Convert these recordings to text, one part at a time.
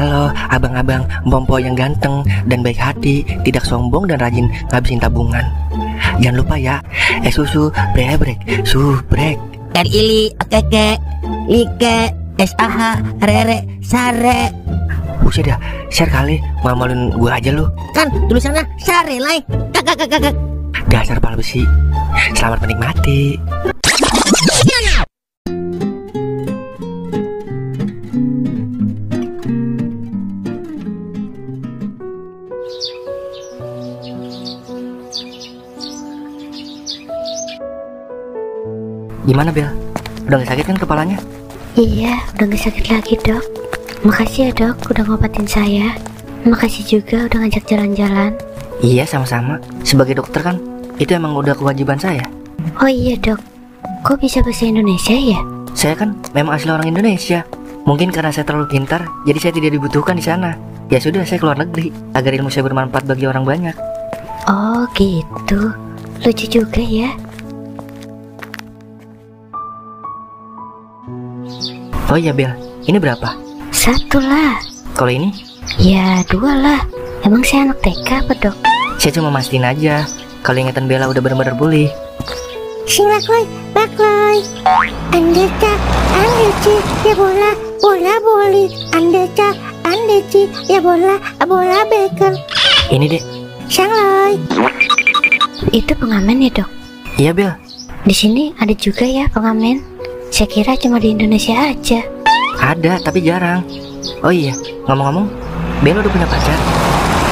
Halo abang-abang Mpompo yang ganteng dan baik hati, tidak sombong dan rajin ngabisin tabungan. Jangan lupa ya, susu brebrek, subrek. Ili, okeke, like, SAH, rere, sare. Buset dah, share kali, malu-maluin gue aja lu. Kan tulisannya sare lai. Kakak. Dasar pala besi. Selamat menikmati. Gimana Bel? Udah gak sakit kan kepalanya? Iya, udah gak sakit lagi dok. Makasih ya dok, udah ngobatin saya. Makasih juga udah ngajak jalan-jalan. Iya sama-sama. Sebagai dokter kan, itu emang udah kewajiban saya. Oh iya dok, kok bisa bahasa Indonesia ya? Saya kan memang asli orang Indonesia. Mungkin karena saya terlalu pintar, jadi saya tidak dibutuhkan di sana. Ya sudah, saya keluar negeri agar ilmu saya bermanfaat bagi orang banyak. Oh gitu, lucu juga ya. Oh iya Bel, ini berapa? 1 lah. Kalau ini? Ya 2 lah. Emang saya anak TK apa dok? Saya cuma mastiin aja kalau ingatan Bella udah benar-benar pulih. Silakoy, bakloy. Andeka, andeci, ya bola, bola boli. Andeka, andeci, ya bola, bola beker. Ini deh. Sangloy. Itu pengamen ya dok? Iya Bel. Di sini ada juga ya pengamen. Saya kira cuma di Indonesia aja. Ada, tapi jarang. Oh iya, ngomong-ngomong, Bella udah punya pacar?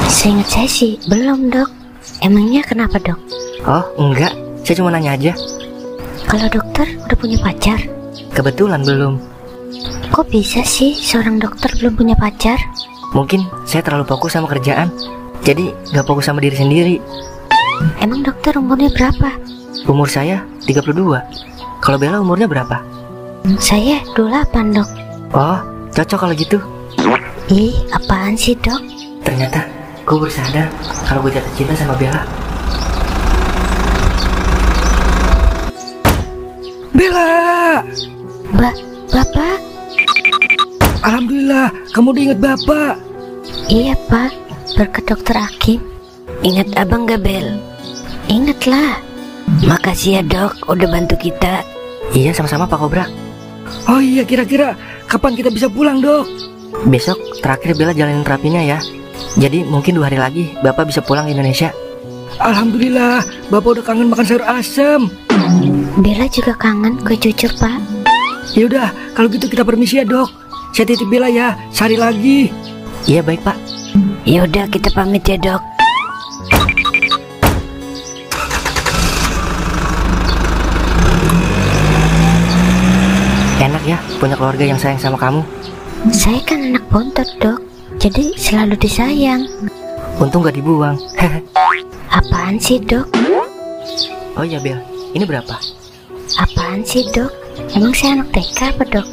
Seingat saya sih belum dok. Emangnya kenapa dok? Oh enggak, saya cuma nanya aja. Kalau dokter udah punya pacar? Kebetulan belum. Kok bisa sih seorang dokter belum punya pacar? Mungkin saya terlalu fokus sama kerjaan, jadi gak fokus sama diri sendiri. Emang dokter umurnya berapa? Umur saya 32. Kalau Bella umurnya berapa? Saya 28 dok. Oh, cocok kalau gitu. Ih, apaan sih dok? Ternyata gue baru sadar kalau gue jatuh cinta sama Bella. Bella! Bapak? Alhamdulillah, kamu diingat Bapak. Iya pak, berkat dokter Hakim. Ingat abang gak Bel? Ingatlah. Makasih ya dok, udah bantu kita. Iya sama-sama Pak Kobra. Oh iya, kira-kira kapan kita bisa pulang dok? Besok terakhir Bella jalanin terapinya ya. Jadi mungkin 2 hari lagi Bapak bisa pulang ke Indonesia. Alhamdulillah, Bapak udah kangen makan sayur asem. Bella juga kangen kue cucur pak. Yaudah, kalau gitu kita permisi ya dok. Saya titip Bella ya, sehari lagi. Iya baik Pak. Yaudah kita pamit ya dok. Enak ya punya keluarga yang sayang sama kamu. Saya kan anak bontot dok, jadi selalu disayang. Untung gak dibuang. Apaan sih dok? Oh iya Bel, ini berapa? Apaan sih dok? Emang saya anak TK apa dok?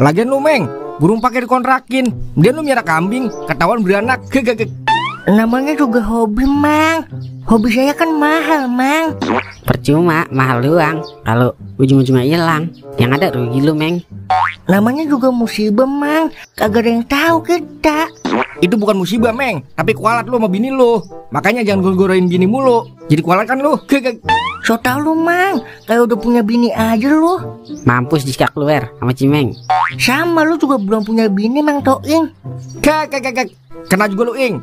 Lagian lu Meng, burung pakai dikontrakin. Dia lu miara kambing, ketahuan beranak. Namanya juga hobi mang. Hobi saya kan mahal mang. Percuma, mahal doang. Kalau ujung-ujungnya hilang, yang ada rugi lu Meng. Namanya juga musibah mang. Kagak ada yang tahu kita. Itu bukan musibah Meng, tapi kualat lu sama bini lu. Makanya jangan gor-gorain bini mulu. Jadi kualat kan lu. So tau lu mang, kayak udah punya bini aja lu. Mampus diskak luar sama Cimeng. Sama lu juga belum punya bini mang Toing. Kena juga lu Ing.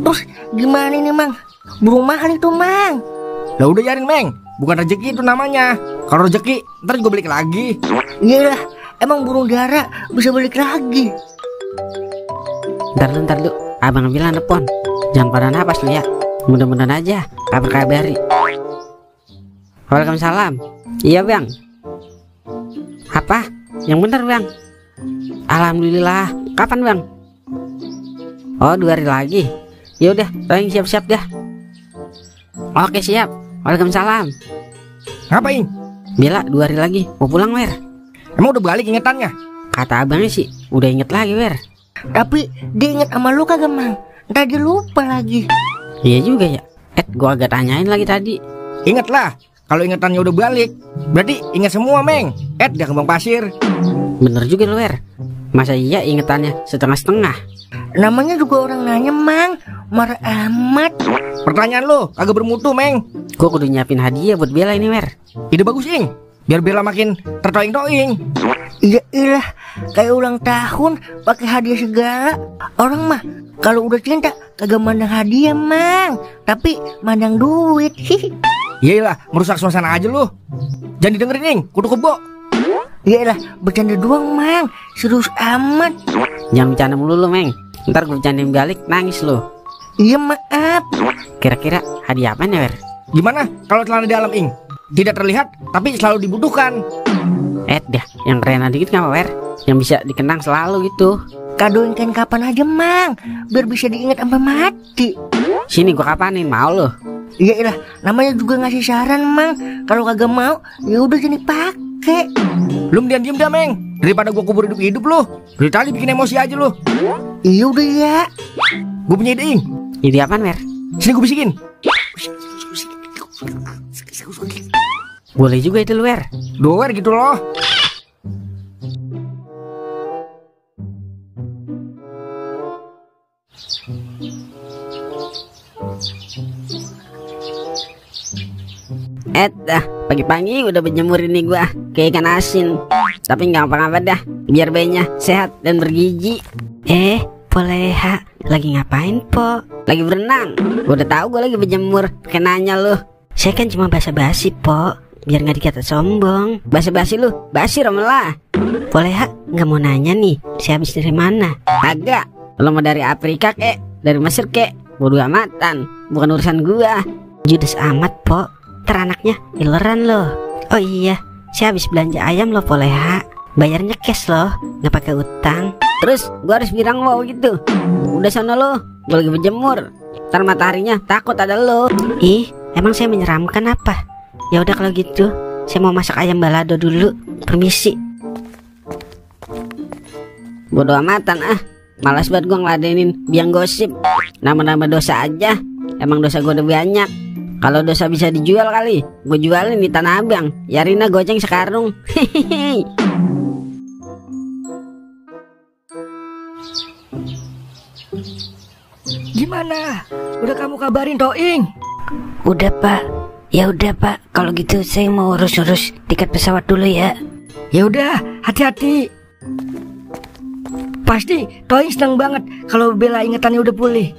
Terus gimana ini mang? Burung mahal itu mang. Lah udah yarin Meng, bukan rezeki itu namanya. Kalau rezeki ntar juga balik lagi. Iyalah, emang burung dara bisa balik lagi. Ntar lu, abang bilang telepon. Jangan pada napas lu ya. Mudah-mudahan aja kabar-kabari. Waalaikumsalam. Iya bang. Apa? Yang bener bang. Alhamdulillah. Kapan bang? Oh 2 hari lagi. Yaudah, Toing siap-siap dah. Oke siap. Waalaikumsalam. Ngapain? Bella 2 hari lagi mau pulang Wer. Emang udah balik ingetannya? Kata abangnya sih udah inget lagi Wer. Tapi dia inget sama lu kagak mang? Ntar dia lupa lagi. Iya juga ya. Gua agak tanyain lagi tadi. Ingatlah, kalau ingatannya udah balik, berarti ingat semua, Meng. Dia kembang pasir. Bener juga lu, Wer. Masa iya ingetannya setengah-setengah? Namanya juga orang nanya, Mang. Marah amat. Pertanyaan lo agak bermutu, Meng. Gua kudu nyiapin hadiah buat Bella ini, Wer. Ide bagus, Ing. Biar Bella makin tertoing-toing. Iya ilah, kayak ulang tahun pakai hadiah segala. Orang mah kalau udah cinta kagak mandang hadiah, Mang, tapi mandang duit. Iyalah, merusak suasana aja lo. Jangan didengerin, Ing. Kudu kebo. Iyalah, bercanda doang, Mang. Serius amat. Jangan bercanda mulu lu, Meng. Ntar gue bercandain balik nangis lu. Iya, maaf. Kira-kira hadiah apa nih, Wer? Gimana kalau celana dalam, Ing? Tidak terlihat, tapi selalu dibutuhkan. Dah, yang keren dikit ngapa, Wer? Yang bisa dikenang selalu gitu. Kadoin kain kapan aja, Mang, biar bisa diingat sampai mati. Sini gua kapanin, mau lu? Iya ilah, namanya juga ngasih saran, Mang. Kalau kagak mau, ya udah jadi pakai. Lu mendingan diem dah, Meng. Daripada gua kubur hidup-hidup lu. Dari tadi bikin emosi aja lu. Iya udah ya. Gua punya ide, Ing. Ide apaan, Wer? Sini gua bisikin. Boleh juga itu lu, Wer. Doer gitu loh. Dah, pagi-pagi udah berjemur ini gua kayak ikan asin. Tapi nggak apa-apa dah, biar bayinya sehat dan bergizi. Poleha, lagi ngapain, Po? Lagi berenang. Gua udah tahu gua lagi berjemur. Kayak nanya lu. Saya kan cuma basa-basi, Po, biar nggak dikata sombong. Basa-basi lu, basi romelah. Poleha, nggak mau nanya nih, saya habis dari mana? Agak. Lo mau dari Afrika kek, dari Mesir kek, bodo amatan. Bukan urusan gua. Judes amat, Po. Teranaknya ileran loh. Oh iya, saya habis belanja ayam loh, Poleha. Bayarnya cash loh, nggak pakai utang. Terus gua harus bilang wow gitu. Udah sono lo, gua lagi berjemur. Ntar mataharinya takut ada lo. Ih, emang saya menyeramkan apa? Ya udah kalau gitu, saya mau masak ayam balado dulu. Permisi. Bodo amatan ah. Malas banget gua ngeladenin biang gosip. Nama-nama dosa aja. Emang dosa gua udah banyak. Kalau dosa bisa dijual kali, gue jualin di Tanah Abang. Yarina goceng sekarung. Hehehe. Gimana? Udah kamu kabarin Toing? Udah, Pak. Ya udah, Pak. Kalau gitu saya mau urus-urus tiket pesawat dulu ya. Ya udah, hati-hati. Pasti Toing senang banget kalau Bella ingetannya udah pulih.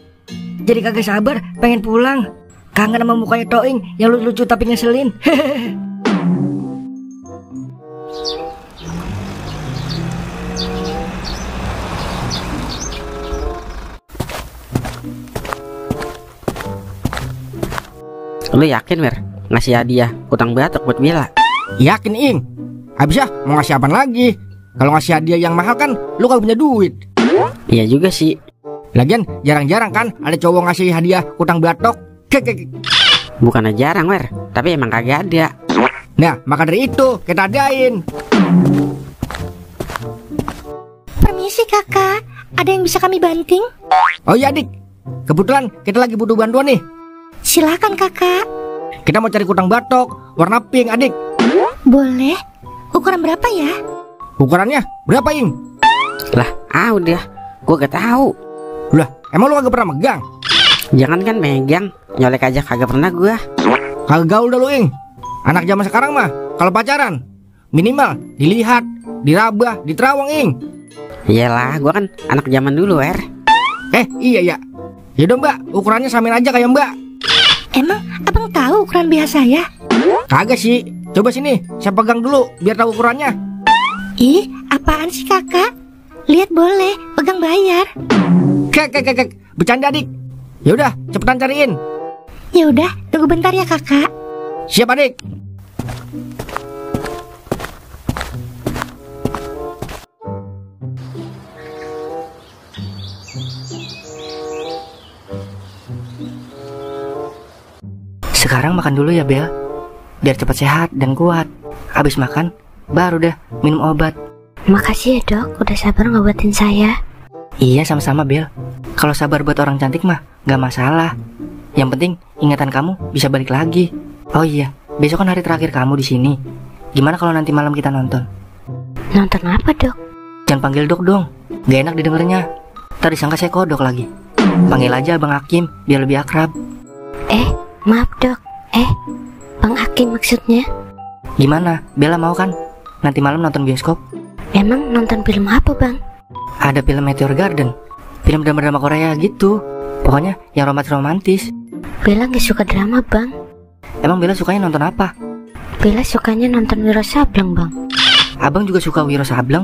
Jadi kagak sabar pengen pulang. Kangen sama mukanya Toing yang lucu tapi ngeselin. Lu yakin, Wer? Ngasih hadiah utang batok buat Bella? Yakin, Ing. Habis ya mau ngasih apaan lagi? Kalau ngasih hadiah yang mahal kan lu kagak punya duit. Iya juga sih. Lagian jarang-jarang kan ada cowok ngasih hadiah utang batok. Bukannya jarang, Wer, tapi emang kagak ada. Nah, maka dari itu kita adain. Permisi kakak, ada yang bisa kami banting? Oh iya, Dik. Kebetulan kita lagi butuh bantuan nih. Silakan kakak. Kita mau cari kutang batok warna pink, Adik. Boleh. Ukuran berapa ya? Ukurannya berapa, Ing? Lah, udah. Gua gak tahu. Lah, emang lu kagak pernah megang? Jangan kan megang, nyolek aja kagak pernah gua. Kagak gaul dah lu, Ing. Anak zaman sekarang mah kalau pacaran minimal dilihat, diraba, diterawang, Ing. Iyalah, gua kan anak zaman dulu, Wer. Iya ya. Yaudah, Mbak, ukurannya samain aja kayak Mbak. Emang abang tahu ukuran biasa ya? Kagak sih. Coba sini, saya pegang dulu biar tahu ukurannya. Ih, apaan sih kakak? Lihat boleh, pegang bayar. Kek, bercanda, Dik. Yaudah, cepetan cariin. Ya udah, tunggu bentar ya kakak. Siap, Adik. Sekarang makan dulu ya, Bel, biar cepat sehat dan kuat. Habis makan, baru deh minum obat. Makasih ya, Dok, udah sabar ngobatin saya. Iya, sama-sama, Bel. Kalau sabar buat orang cantik mah gak masalah. Yang penting ingatan kamu bisa balik lagi. Oh iya, besok kan hari terakhir kamu di sini. Gimana kalau nanti malam kita nonton? Nonton apa, Dok? Jangan panggil Dok dong, gak enak didengarnya. Ntar disangka saya kodok lagi. Panggil aja Bang Hakim biar lebih akrab. Maaf, Dok. Bang Hakim maksudnya. Gimana, Bella mau kan nanti malam nonton bioskop? Emang nonton film apa, Bang? Ada film Meteor Garden, film drama-drama Korea gitu. Pokoknya yang romantis-romantis. Bella gak suka drama, Bang. Emang Bella sukanya nonton apa? Bella sukanya nonton Wiro Sableng, Bang. Abang juga suka Wiro Sableng,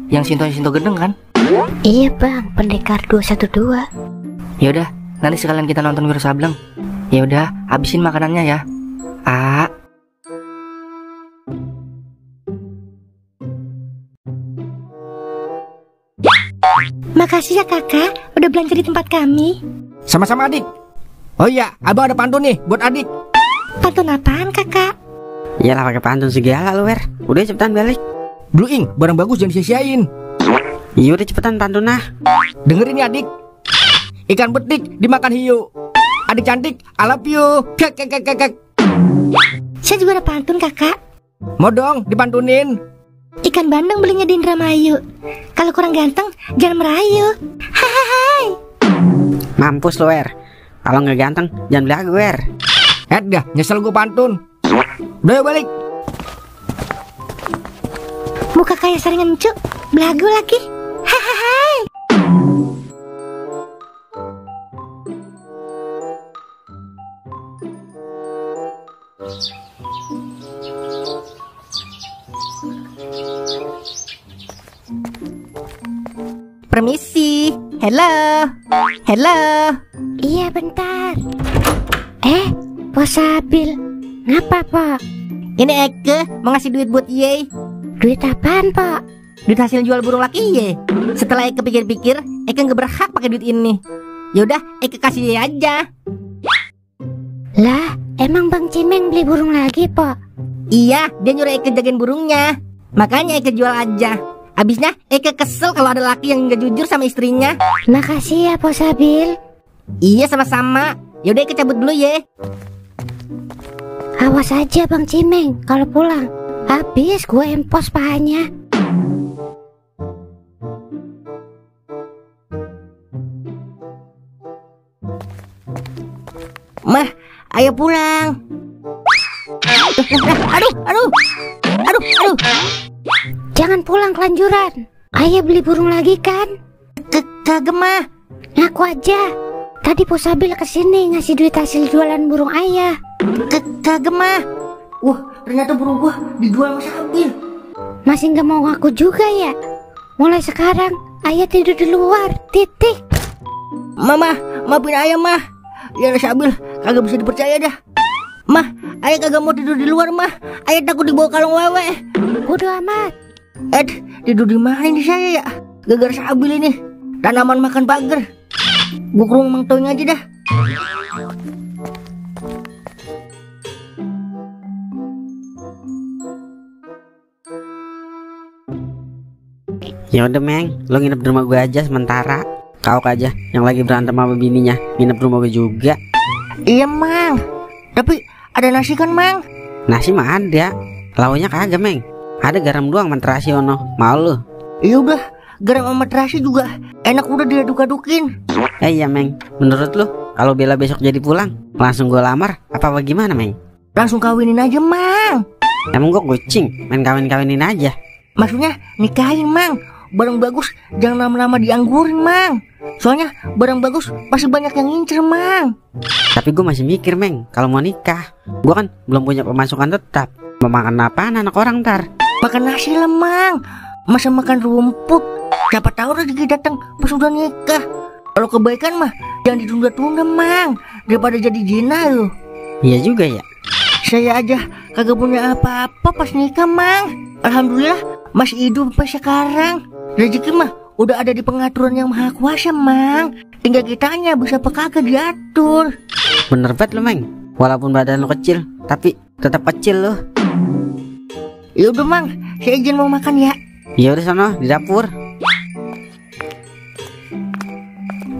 yang Sinto Gendeng kan? Iya, Bang, Pendekar 212. Yaudah, nanti sekalian kita nonton Wiro Sableng. Yaudah, habisin makanannya ya. Makasih ya, Kakak, udah belanja di tempat kami. Sama-sama adik. Oh iya, abang ada pantun nih buat adik. Pantun apaan, Kakak? Iyalah pakai pantun segala lu, Wer. Udah cepetan balik. Blue Ink, barang bagus jangan sia-siain. Iya udah cepetan pantun nah. Dengerin ya adik. Ikan betik dimakan hiu. Adik cantik, I love you. Kek. Saya juga ada pantun, Kakak. Mau dong dipantunin. Ikan bandeng belinya di Indramayu. Kalau kurang ganteng, jangan merayu. Hai. Mampus lu, Wer. Kalau nggak ganteng jangan belagu, Wer. Dah, nyesel gue pantun. Udah balik. Muka kayak saringan cuk, belagu lagi. Hai. Permisi. Hello. Iya, bentar. Pos Sabil. Ngapa, Pak? Ini Eke mau ngasih duit buat Ye. Duit apaan, Pak? Duit hasil jual burung laki Ye. Setelah Eke pikir-pikir, Eke nggak berhak pakai duit ini. Yaudah, Eke kasih Ye aja. Lah, emang Bang Cimeng beli burung lagi, Pak? Iya, dia nyuruh Eke jagain burungnya. Makanya Eke jual aja. Abisnya Eke kesel kalau ada laki yang nggak jujur sama istrinya. Makasih ya, Pos Sabil. Iya, sama-sama. Yaudah, Eke cabut dulu Ye. Awas aja Bang Cimeng kalau pulang. Habis gue empos pahanya. Mah, ayo pulang. Aduh. Jangan pulang kelanjuran. Ayah beli burung lagi kan? Kagak mah. Ngaku aja. Tadi Pos Sabil kesini ngasih duit hasil jualan burung ayah. Kagak mah. Wah, ternyata burung gua dijual sama Sabil. Masih nggak mau ngaku juga ya? Mulai sekarang ayah tidur di luar. Titik. Mama, maafin ayah mah. Ya Sabil kagak bisa dipercaya dah. Mah, ayah kagak mau tidur di luar mah. Ayah takut dibawa kalung wewe. Bodo amat. Tidur di mana ini saya ya? Gara-gara Sabil ini. Tanaman makan pagar. Gua ke rumah Mang Toing aja dah. Ya udah, Meng, lo nginep di rumah gue aja sementara. Kau aja yang lagi berantem sama bininya nginep di rumah gue juga. Iya, Mang. Tapi ada nasi kan, Mang? Nasi mah ada, lauknya kagak, Meng. Ada garam doang sama terasi ono. Mau lu? Iya udah, garam sama terasi juga enak udah diaduk-adukin. Iya, Meng. Menurut lu kalau Bella besok jadi pulang, langsung gue lamar apa bagaimana, Meng? Langsung kawinin aja, Mang. Emang gue kucing, main kawin-kawinin aja. Maksudnya nikahin, Mang. Barang bagus jangan lama-lama dianggurin, Mang. Soalnya barang bagus pasti banyak yang ngincer, Mang. Tapi gue masih mikir, Meng, kalau mau nikah, gue kan belum punya pemasukan tetap. Mau makan apaan anak orang ntar? Makan nasi lah, Mang. Masa makan rumput? Siapa tahu rezeki datang pas udah nikah. Kalau kebaikan mah jangan ditunda-tunda, Mang. Daripada jadi zina loh. Iya juga ya. Saya aja kagak punya apa-apa pas nikah, Mang. Alhamdulillah masih hidup sampai sekarang. Rezeki mah udah ada di pengaturan yang maha kuasa, Mang. Tinggal kitanya bisa apa kagak diatur. Bener banget lo, Meng. Walaupun badan lo kecil, tapi tetap kecil lo. Ya udah, Mang, saya izin mau makan ya. Ya udah sono di dapur.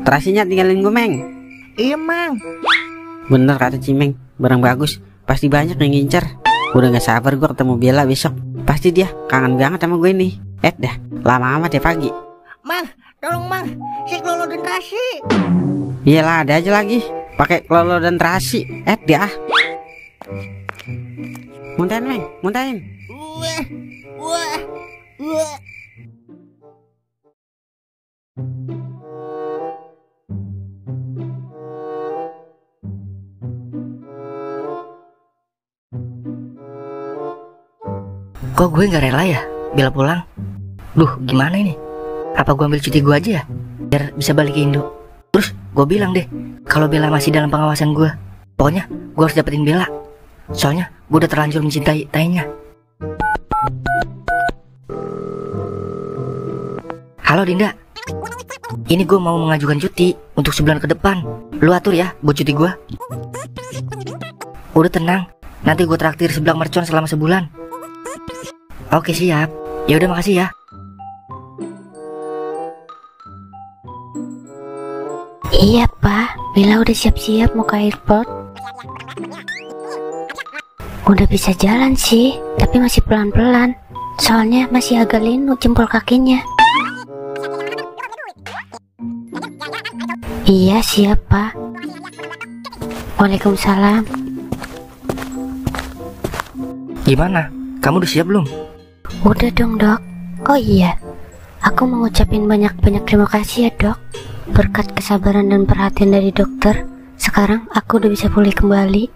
Terasinya tinggalin gue, Meng. Iya, Mang. Bener kata Cimeng, barang bagus pasti banyak yang ngincer. Udah gak sabar gue ketemu Bella besok. Pasti dia kangen banget sama gue nih. Dah, lama amat ya pagi. Mang, tolong mang, si Klolo dan Rasi. Iyalah, ada aja lagi pakai Klolo dan terasi. Dah. Muntahin, Meng, muntahin. Wah. Kok gue gak rela ya Bella pulang? Duh, gimana ini? Apa gue ambil cuti gue aja ya, biar bisa balik ke Indo? Terus gue bilang deh kalau Bella masih dalam pengawasan gue. Pokoknya gue harus dapetin Bella, soalnya gue udah terlanjur mencintai Tainya. Halo Dinda, ini gue mau mengajukan cuti untuk sebulan ke depan. Lu atur ya buat cuti gue. Udah tenang, nanti gue traktir seblak mercon selama sebulan. Oke siap. Ya udah makasih ya. Iya Pak, Bella udah siap-siap mau ke airport. Udah bisa jalan sih, tapi masih pelan-pelan. Soalnya masih agak linu jempol kakinya. Iya siap Pak. Waalaikumsalam. Gimana? Kamu udah siap belum? Udah dong dok. Oh iya, aku mau ngucapin banyak-banyak terima kasih ya dok. Berkat kesabaran dan perhatian dari dokter, sekarang aku udah bisa pulih kembali.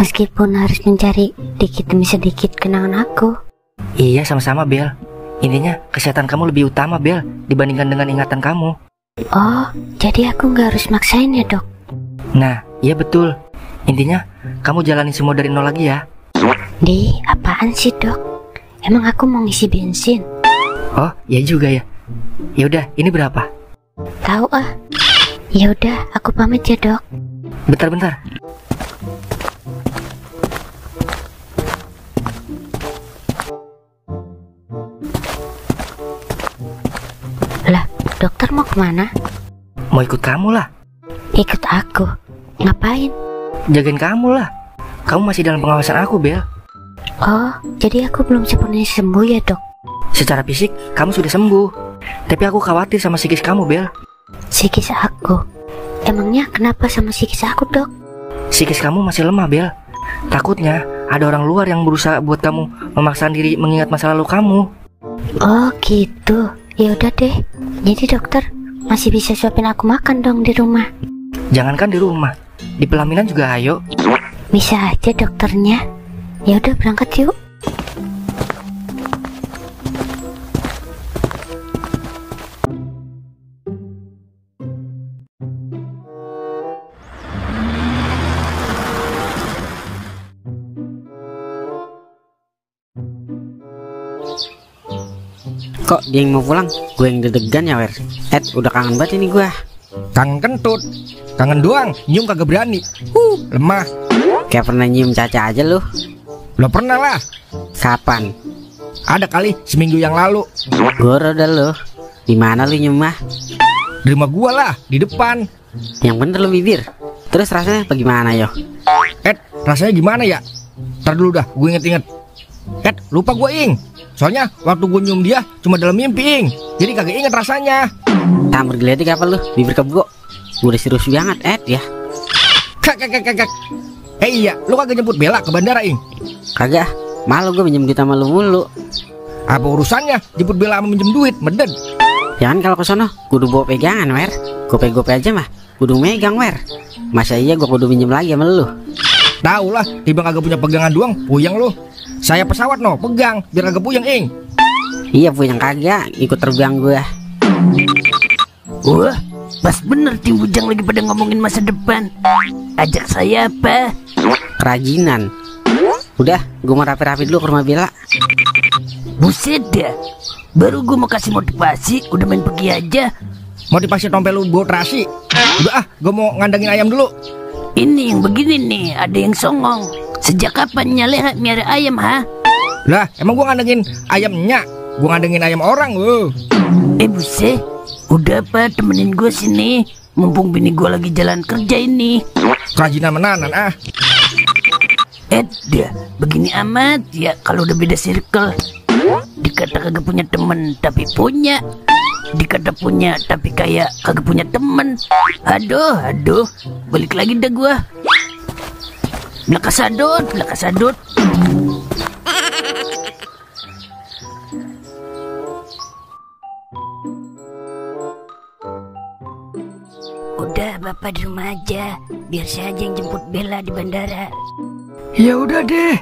Meskipun harus mencari dikit demi sedikit kenangan aku. Iya sama-sama Bel. Intinya kesehatan kamu lebih utama Bel dibandingkan dengan ingatan kamu. Oh, jadi aku nggak harus maksain ya dok? Nah, iya betul. Intinya kamu jalanin semua dari nol lagi ya. Di, apaan sih dok? Emang aku mau ngisi bensin? Oh, iya juga ya. Ya udah, ini berapa? Tahu ah. Ya udah, aku pamit ya dok. Bentar. Lah, dokter mau kemana? Mau ikut kamu lah. Ikut aku? Ngapain? Jagain kamu lah. Kamu masih dalam pengawasan aku Bel. Oh, jadi aku belum sepenuhnya sembuh ya dok? Secara fisik kamu sudah sembuh, tapi aku khawatir sama psikis kamu Bel. Psikis aku? Emangnya kenapa sama psikis aku dok? Psikis kamu masih lemah Bel. Takutnya ada orang luar yang berusaha buat kamu memaksakan diri mengingat masa lalu kamu. Oh gitu. Ya udah deh. Jadi dokter masih bisa suapin aku makan dong di rumah? Jangankan di rumah, di pelaminan juga ayo. Bisa aja dokternya. Ya udah berangkat yuk. Kok dia yang mau pulang? Gue yang deg-degan ya Wer. Udah kangen banget ini gue. Kangen kentut. Kangen doang, nyium kagak berani. Lemah. Kayak pernah nyium Caca aja lu. Lo pernah lah. Kapan? Ada kali seminggu yang lalu. Goro dah lu. Di mana lu nyium mah? Di rumah gua lah, di depan. Yang bener lu bibir. Terus rasanya bagaimana yo? Rasanya gimana ya? Ntar dulu dah, gue inget-inget. Lupa gue ing. Soalnya waktu gue nyium dia cuma dalam mimpi ing. Jadi kagak inget rasanya. Tampar geledik apa lu? Bibir kebo. Gue udah serius banget ya. Kak. Iya, lu kagak jemput Bella ke bandara ing? Kagak. Malu gue minjem duit sama lu mulu. Apa urusannya jemput Bella sama minjem duit? Meden. Jangan kalau kesono kudu bawa pegangan Wer. Gope-gope aja mah kudu megang Wer. Masa iya gue kudu minjem lagi sama lu? Tahu lah, tiba kagak punya pegangan doang, puyeng lu. Saya pesawat no, pegang biar kagak puyeng ing. Iya puyeng kagak, ikut terbang gue. Wah, pas bener tim Bujang lagi pada ngomongin masa depan. Ajak saya apa? Kerajinan. Udah, gue mau rapi-rapi dulu ke rumah Bella. Buset dah. Baru gue mau kasih motivasi, udah main pergi aja. Motivasi tompel lu buat terasi. Udah gue mau ngandangin ayam dulu. Ini yang begini nih, ada yang songong. Sejak kapan Nyaleha miara ayam ha? Lah, emang gue ngandangin ayamnya? Gue ngandangin ayam orang lu. Buset. Udah apa, temenin gue sini. mumpung bini gue lagi jalan kerja ini. Kerajinan menanan ah. Dia begini amat ya kalau udah beda circle. Dikata kagak punya temen tapi punya, dikata punya tapi kayak kagak punya temen. Aduh, balik lagi dah gua. Belaka sadut. Udah bapak di rumah aja, biar saya aja yang jemput Bella di bandara. Ya udah deh,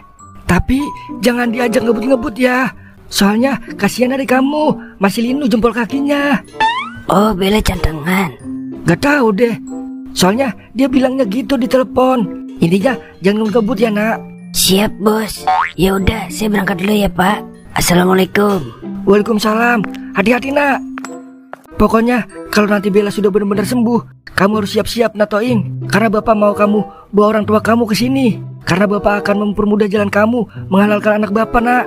tapi jangan diajak ngebut-ngebut ya. Soalnya kasihan dari kamu, masih linu jempol kakinya. Oh, Bella cantengan. Gak tahu deh, soalnya dia bilangnya gitu di telepon. Intinya jangan ngebut ya nak. Siap bos. Ya udah, saya berangkat dulu ya pak. Assalamualaikum. Waalaikumsalam. Hati-hati nak. Pokoknya kalau nanti Bella sudah benar-benar sembuh, kamu harus siap-siap Natoing. Karena bapak mau kamu bawa orang tua kamu ke sini. Karena bapak akan mempermudah jalan kamu menghalalkan anak bapak nak.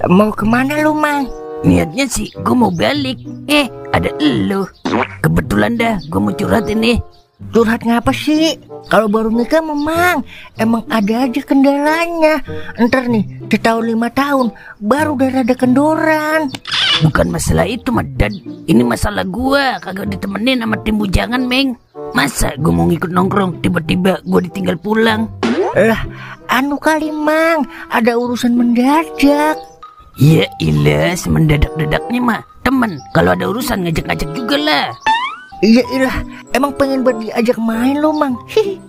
Mau kemana lu, Mang? Niatnya sih gue mau balik. Ada elu. Kebetulan dah gue mau curhat ini. Curhat ngapa sih? Kalau baru nikah memang emang ada aja kendalanya. Ntar nih setahun 5 tahun baru udah rada kendoran. Bukan masalah itu Madan, ini masalah gua kagak ditemenin sama tim bujangan Meng. Masa gua mau ngikut nongkrong tiba-tiba gua ditinggal pulang. Lah anu kali Mang, ada urusan mendadak. Ya ilah, semendadak-dadaknya mah temen, kalau ada urusan ngajak-ngajak juga lah. Iya ilah, emang pengen buat diajak main lo Mang. Hihi.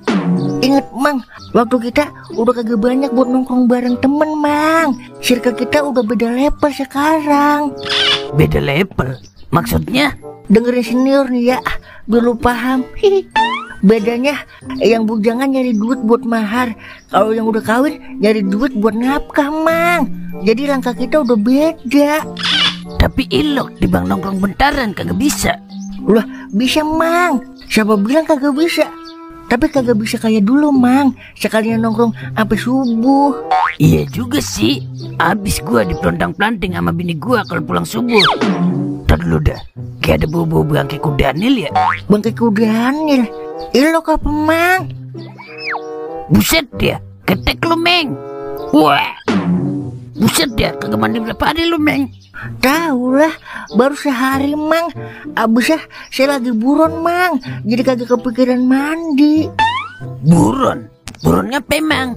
Ingat Mang, waktu kita udah kagak banyak buat nongkrong bareng temen Mang. Circle kita udah beda level sekarang. Beda level? Maksudnya? Dengerin senior nih ya, biar lu paham. Hihi. Bedanya yang bujangan nyari duit buat mahar, kalau yang udah kawin nyari duit buat nafkah Mang. Jadi langkah kita udah beda. Tapi ilok di bang nongkrong bentaran kagak bisa. Lah bisa Mang, siapa bilang kagak bisa? Tapi kagak bisa kayak dulu Mang, sekalian nongkrong sampai subuh. Iya juga sih, abis gua dipelontang-pelanting sama bini gua kalau pulang subuh. Ntar dulu dah, kayak ada bau-bau bangke kudanil ya. Bangke kudanil? Ilok apa Mang? Buset dia, ketek lu Meng. Wah, buset dia, kagak mandi berapa hari lu Meng? Tahu lah, baru sehari Mang. Abisnya saya lagi buron Mang, jadi kagak kepikiran mandi. Buron? Buron ngapain Mang?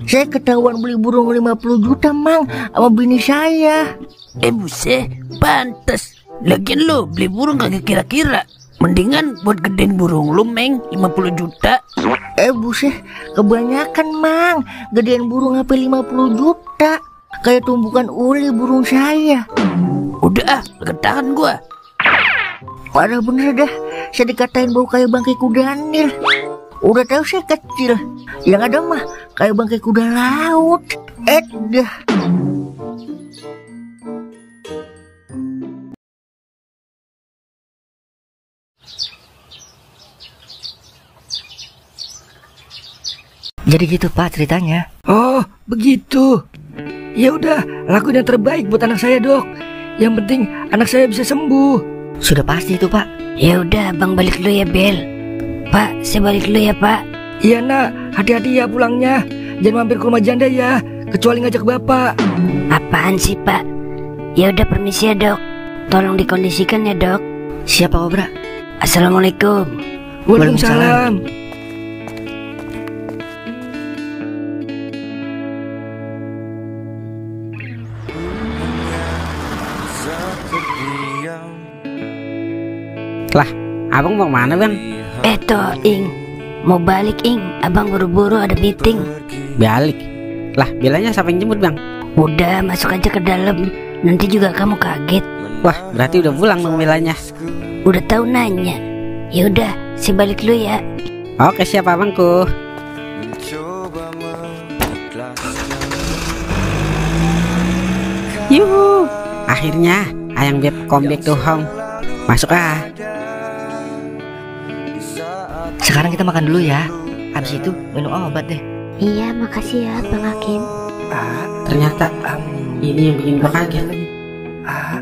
Saya ketahuan beli burung 50 juta Mang sama bini saya. Buset, pantes. Lagian lu beli burung kagak kira-kira. Mendingan buat gedein burung lu Meng, 50 juta. Buset, kebanyakan Mang. Gedein burung sampai 50 juta. Kayak tumbukan uli burung saya. Udah ketahan gua. Waduh bener dah, saya dikatain bau kayak bangkai kudanil. Udah tahu saya kecil, yang ada mah kayak bangkai kuda laut. Dah. Jadi gitu Pak ceritanya. Oh begitu. Ya udah, lakuin yang terbaik buat anak saya dok. Yang penting anak saya bisa sembuh. Sudah pasti itu Pak. Ya udah bang balik dulu ya Bel. Pak, saya balik dulu ya Pak. Iya nak, hati-hati ya pulangnya. Jangan mampir ke rumah janda ya, kecuali ngajak bapak. Apaan sih Pak? Ya udah permisi ya dok. Tolong dikondisikan ya dok. Siapa Obra? Assalamualaikum. Waalaikumsalam. Lah, abang mau mana bang? Toh Ing, mau balik Ing. Abang buru-buru ada meeting. Balik? Lah, bilanya siapa yang jemput bang? Udah masuk aja ke dalam. Nanti juga kamu kaget. Wah, berarti udah pulang dong bilanya. Udah tahu nanya. Ya udah, saya balik dulu ya. Oke siap abangku. Yuhu, akhirnya ayang beb come back to home. Masuk ah. Sekarang kita makan dulu ya. Habis itu minum obat deh. Iya, makasih ya Bang Hakim. Ternyata ini yang bikin gua kaget. Lagi.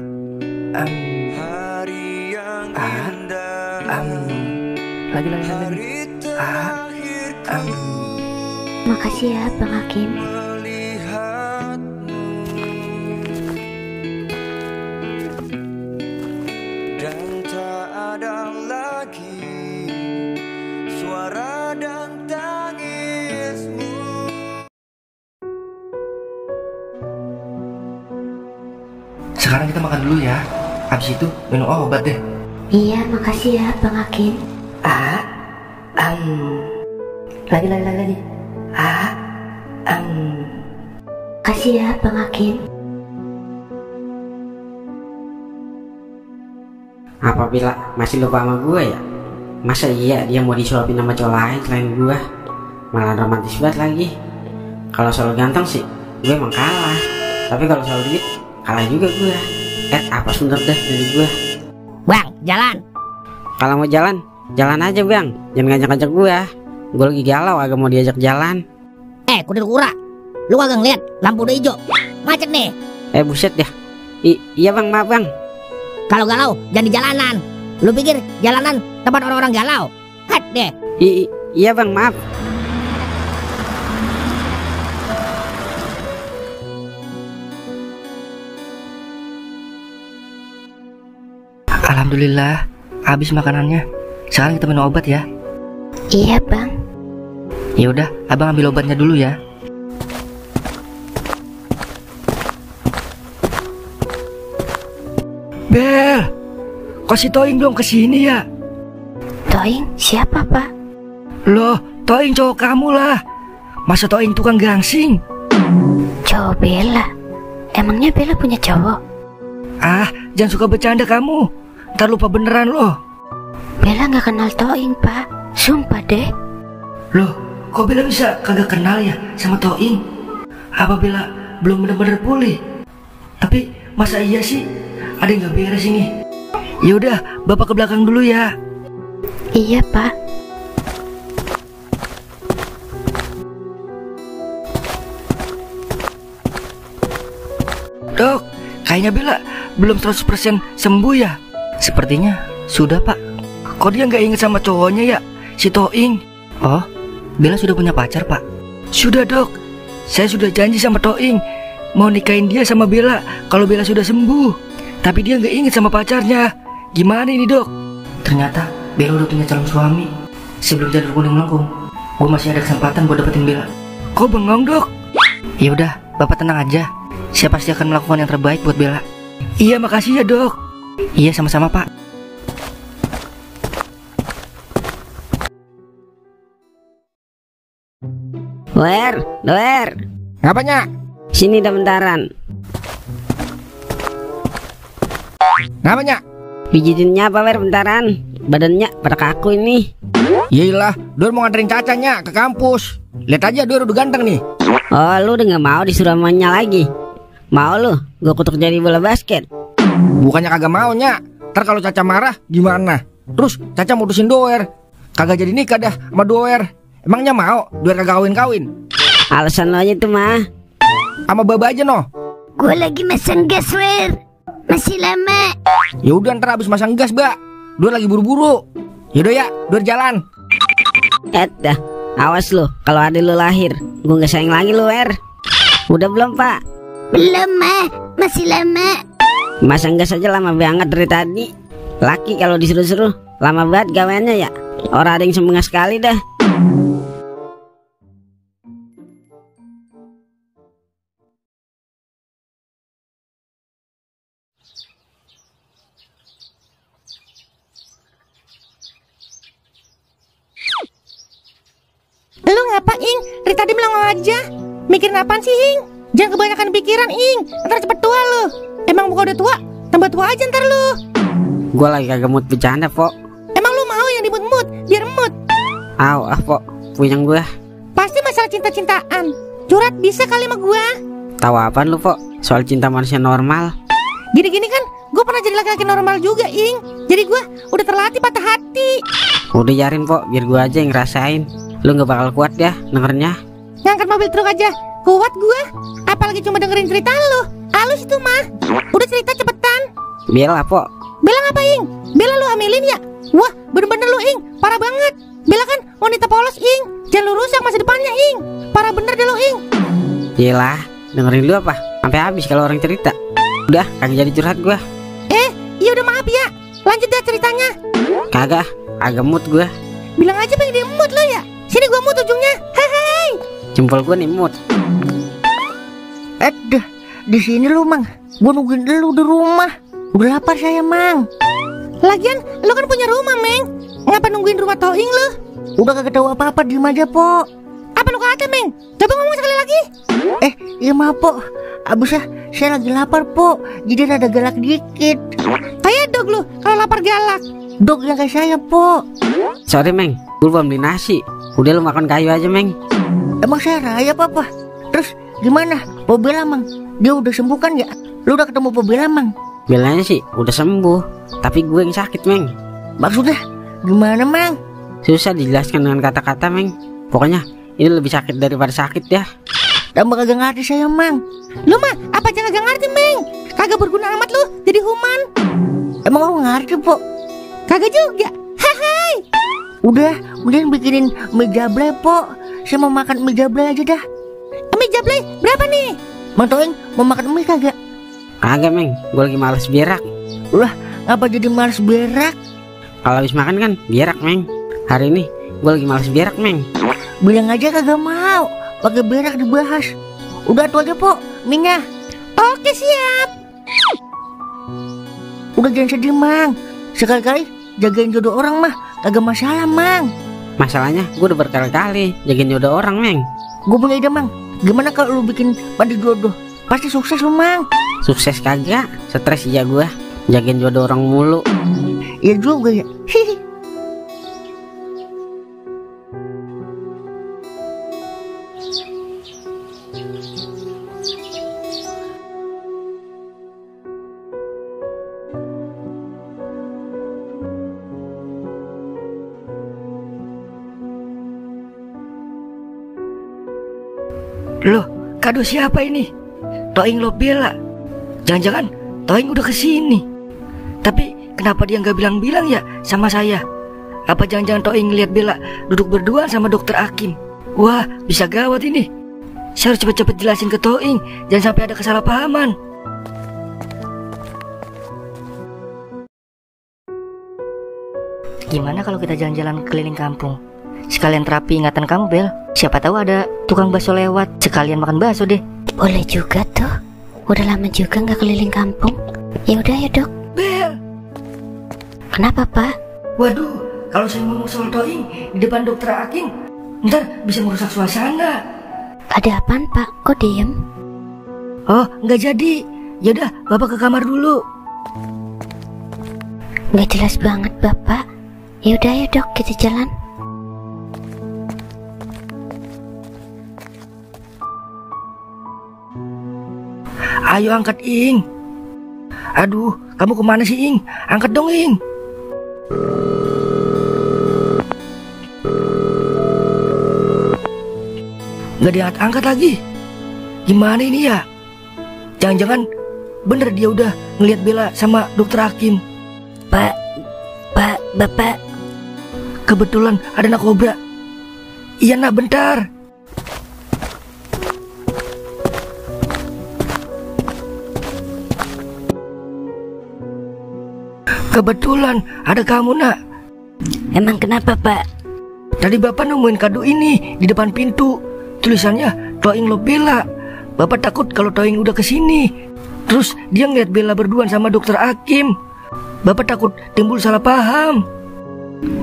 Makasih ya Bang Hakim. Dan tak ada lagi suara dan tangismu. Sekarang kita makan dulu ya. Habis itu minum obat deh. Iya, makasih ya Bang Hakim. Lagi. Makasih ya Bang Hakim. Apa Bila masih lupa sama gue ya? Masa iya dia mau disuapin sama cowok lain selain gue? Malah romantis banget lagi. Kalau soal ganteng sih gue emang kalah, tapi kalau soal duit kalah juga gue. Apa sebenernya deh dari gue. Bang, jalan. Kalau mau jalan, jalan aja bang. Jangan ngajak-ngajak gue. Gue lagi galau agak mau diajak jalan. Kuda kura, lu kagak ngeliat lampu udah hijau, macet nih. Buset dah. Iya bang, maaf bang. Kalau galau jangan di jalanan. Lu pikir jalanan tempat orang-orang galau? Hat deh. Iya bang, maaf. Alhamdulillah, habis makanannya. Sekarang kita minum obat ya. Iya Bang. Ya udah, abang ambil obatnya dulu ya. Bel, kok si Toing belum kesini ya? Toing siapa Pak? Loh, Toing cowok kamu lah. Masa Toing tukang gangsing? Cowok Bella. Emangnya Bella punya cowok? Jangan suka bercanda kamu. Ntar lupa beneran loh. Bella gak kenal Toing Pak. Sumpah deh. Loh, kok Bella bisa kagak kenal ya sama Toing? Apa Bella belum bener-bener pulih? Tapi masa iya sih? Ada yang gak beres ini. Ya udah, bapak ke belakang dulu ya. Iya Pak. Dok, kayaknya Bella belum 100% sembuh ya. Sepertinya sudah pak. Kok dia gak inget sama cowoknya ya, si Toing? Oh, Bella sudah punya pacar pak? Sudah dok. Saya sudah janji sama Toing mau nikahin dia sama Bella kalau Bella sudah sembuh. Tapi dia gak inget sama pacarnya. Gimana ini dok? Ternyata Bella udah punya calon suami. Sebelum janur kuning melengkung, gue masih ada kesempatan buat dapetin Bella. Kok bengong dok? Ya udah, bapak tenang aja. Saya pasti akan melakukan yang terbaik buat Bella. Iya makasih ya dok. Iya sama-sama pak. Doer. Ngapanya? Sini dah bentaran. Ngapanya? Pijitinnya apa Wer bentaran? Badannya pada kaku ini. Yaelah, Doer mau nganterin cacanya ke kampus. Lihat aja Doer udah ganteng nih. Oh lu udah gak mau disuruh mamanya lagi? Mau lu gue kutuk jadi bola basket? Bukannya kagak maunya. Ntar kalau Caca marah gimana? Terus Caca mutusin Doer. Kagak jadi nikah dah sama Doer. Emangnya mau Doer kagak kawin-kawin? Alasan lo aja tuh mah. Sama Baba aja noh. Gue lagi mesen gas Wer. Masih lama. Ya udah ntar abis masang gas Mbak. Doer lagi buru-buru. Yaudah ya, Doer jalan. Dah, awas lu kalau adik lu lahir. Gue gak sayang lagi lu Wer. Udah belum pak? Belum mah. Masih lama. Masang gas aja lama banget dari tadi. Laki kalau disuruh-suruh lama banget gawainnya ya. Orang ada yang sembengah sekali dah. Lu ngapain? Dari tadi melongo aja. Mikirin apaan sih, Ing? Jangan kebanyakan pikiran, Ing. Ntar cepet tua lu. Emang bukan udah tua? Tambah tua aja ntar lu. Gue lagi kagak mood bercanda, Pok. Emang lu mau yang dimut-mut? Biar mood. Pok. Puyeng gue. Pasti masalah cinta-cintaan. Curhat bisa kali sama gue. Tahu apaan lu, Pok? Soal cinta manusia normal. Gini-gini kan gue pernah jadi laki-laki normal juga, Ing. Jadi gue udah terlatih patah hati. Udah yarin, Pok. Biar gue aja yang ngerasain. Lu gak bakal kuat ya dengernya. Ngangkat mobil truk aja kuat gue. Apalagi cuma dengerin cerita lu. Halus itu mah. Udah cerita cepetan. Bella, Pok. Bella ngapa, Ing? Bella lu hamilin ya? Wah, bener-bener lu, Ing. Parah banget. Bella kan wanita polos, Ing. Jangan lu rusak masa depannya, Ing. Parah bener deh lu, Ing. Yelah, dengerin dulu apa? Sampai habis kalau orang cerita. Udah, kagak jadi curhat gua. Iya udah maaf ya. Lanjut deh ceritanya. Kagak mood gua. Bilang aja pengen di mood lu ya. Sini gua mood ujungnya. Hai. Jempol gua nih mood. Aduh, di sini lu, Mang. Gua nungguin lu di rumah. Udah lapar saya, Mang. Lagian, lu kan punya rumah, Meng. Ngapa nungguin rumah Toing lu? Udah kagak tahu apa-apa, diem aja, Po. Apa lu kata, Meng? Coba ngomong sekali lagi. Iya maaf, Po. Abisnya saya lagi lapar, Po. Jadi rada galak dikit. Kayak dog lu, kalau lapar galak. Dog yang kayak saya, Po. Sorry, Meng. Gua belum beli nasi. Udah lu makan kayu aja, Meng. Emang saya raya, Papa? Terus gimana? Po Bella, Mang? Dia udah sembuh kan ya? Lu udah ketemu Po Bella, Mang? Bellanya sih udah sembuh, tapi gue yang sakit, Meng. Maksudnya gimana, Mang? Susah dijelaskan dengan kata-kata, Meng. Pokoknya ini lebih sakit daripada sakit ya. Tambah kagak ngerti saya, Mang. Lu mah apa aja kagak ngerti, Meng? Kagak berguna amat lu jadi human. Emang lu ngerti, Po? Kagak juga. Hai. Udah, mending bikinin mie jablay, Po. Saya mau makan mie jablay aja dah. Mie jablay berapa nih? Mang Toing mau makan mie kagak? Kagak, Meng. Gue lagi males berak. Lah, ngapa jadi males berak? Kalau habis makan kan berak, Meng. Hari ini gue lagi males berak, Meng. Bilang aja kagak mau. Pakai berak dibahas. Udah tuh aja, Po, minyak. Oke, siap. Udah jangan sedih, Mang. Sekali-kali jagain jodoh orang mah kagak masalah, Mang. Masalahnya gue udah berkali-kali jagain jodoh orang, Meng. Gue punya ide, Mang. Gimana kalau lu bikin panti jodoh? Pasti sukses lu, Mang. Sukses kagak, stres iya gue jagain jodoh orang mulu. Iya juga ya. Hihi. Loh, kado siapa ini? Toing lo Bella. Jangan-jangan Toing udah kesini. Tapi kenapa dia nggak bilang-bilang ya sama saya? Apa jangan-jangan Toing lihat Bella duduk berdua sama dokter Hakim? Wah, bisa gawat ini. Saya harus cepet-cepet jelasin ke Toing, jangan sampai ada kesalahpahaman. Gimana kalau kita jalan-jalan keliling kampung? Sekalian terapi ingatan kamu, Bel. Siapa tahu ada tukang bakso lewat, sekalian makan bakso deh. Boleh juga tuh. Udah lama juga nggak keliling kampung. Ya udah ya, Dok. Bel, Kenapa, Pak? waduh, kalau saya ngomong soal Toing di depan dokter Hakim, ntar bisa merusak suasana. Ada apaan, Pak? Kok diem? Oh, nggak jadi. Yaudah, Bapak ke kamar dulu. Nggak jelas banget, Bapak. Ya udah ya, Dok, kita jalan. Ayo angkat, Ing. Aduh, kamu kemana sih, Ing? Angkat dong, Ing. Gak diangkat lagi. Gimana ini ya? Jangan-jangan bener dia udah ngelihat Bella sama dokter Hakim. Bapak. Kebetulan ada anak kobra. Iya, nak, bentar. Kebetulan ada kamu, nak. Emang kenapa, Pak? Tadi Bapak nemuin kado ini di depan pintu. Tulisannya Toing lo Bella. Bapak takut kalau Toing udah kesini, terus dia ngeliat Bella berduaan sama dokter Hakim. Bapak takut timbul salah paham.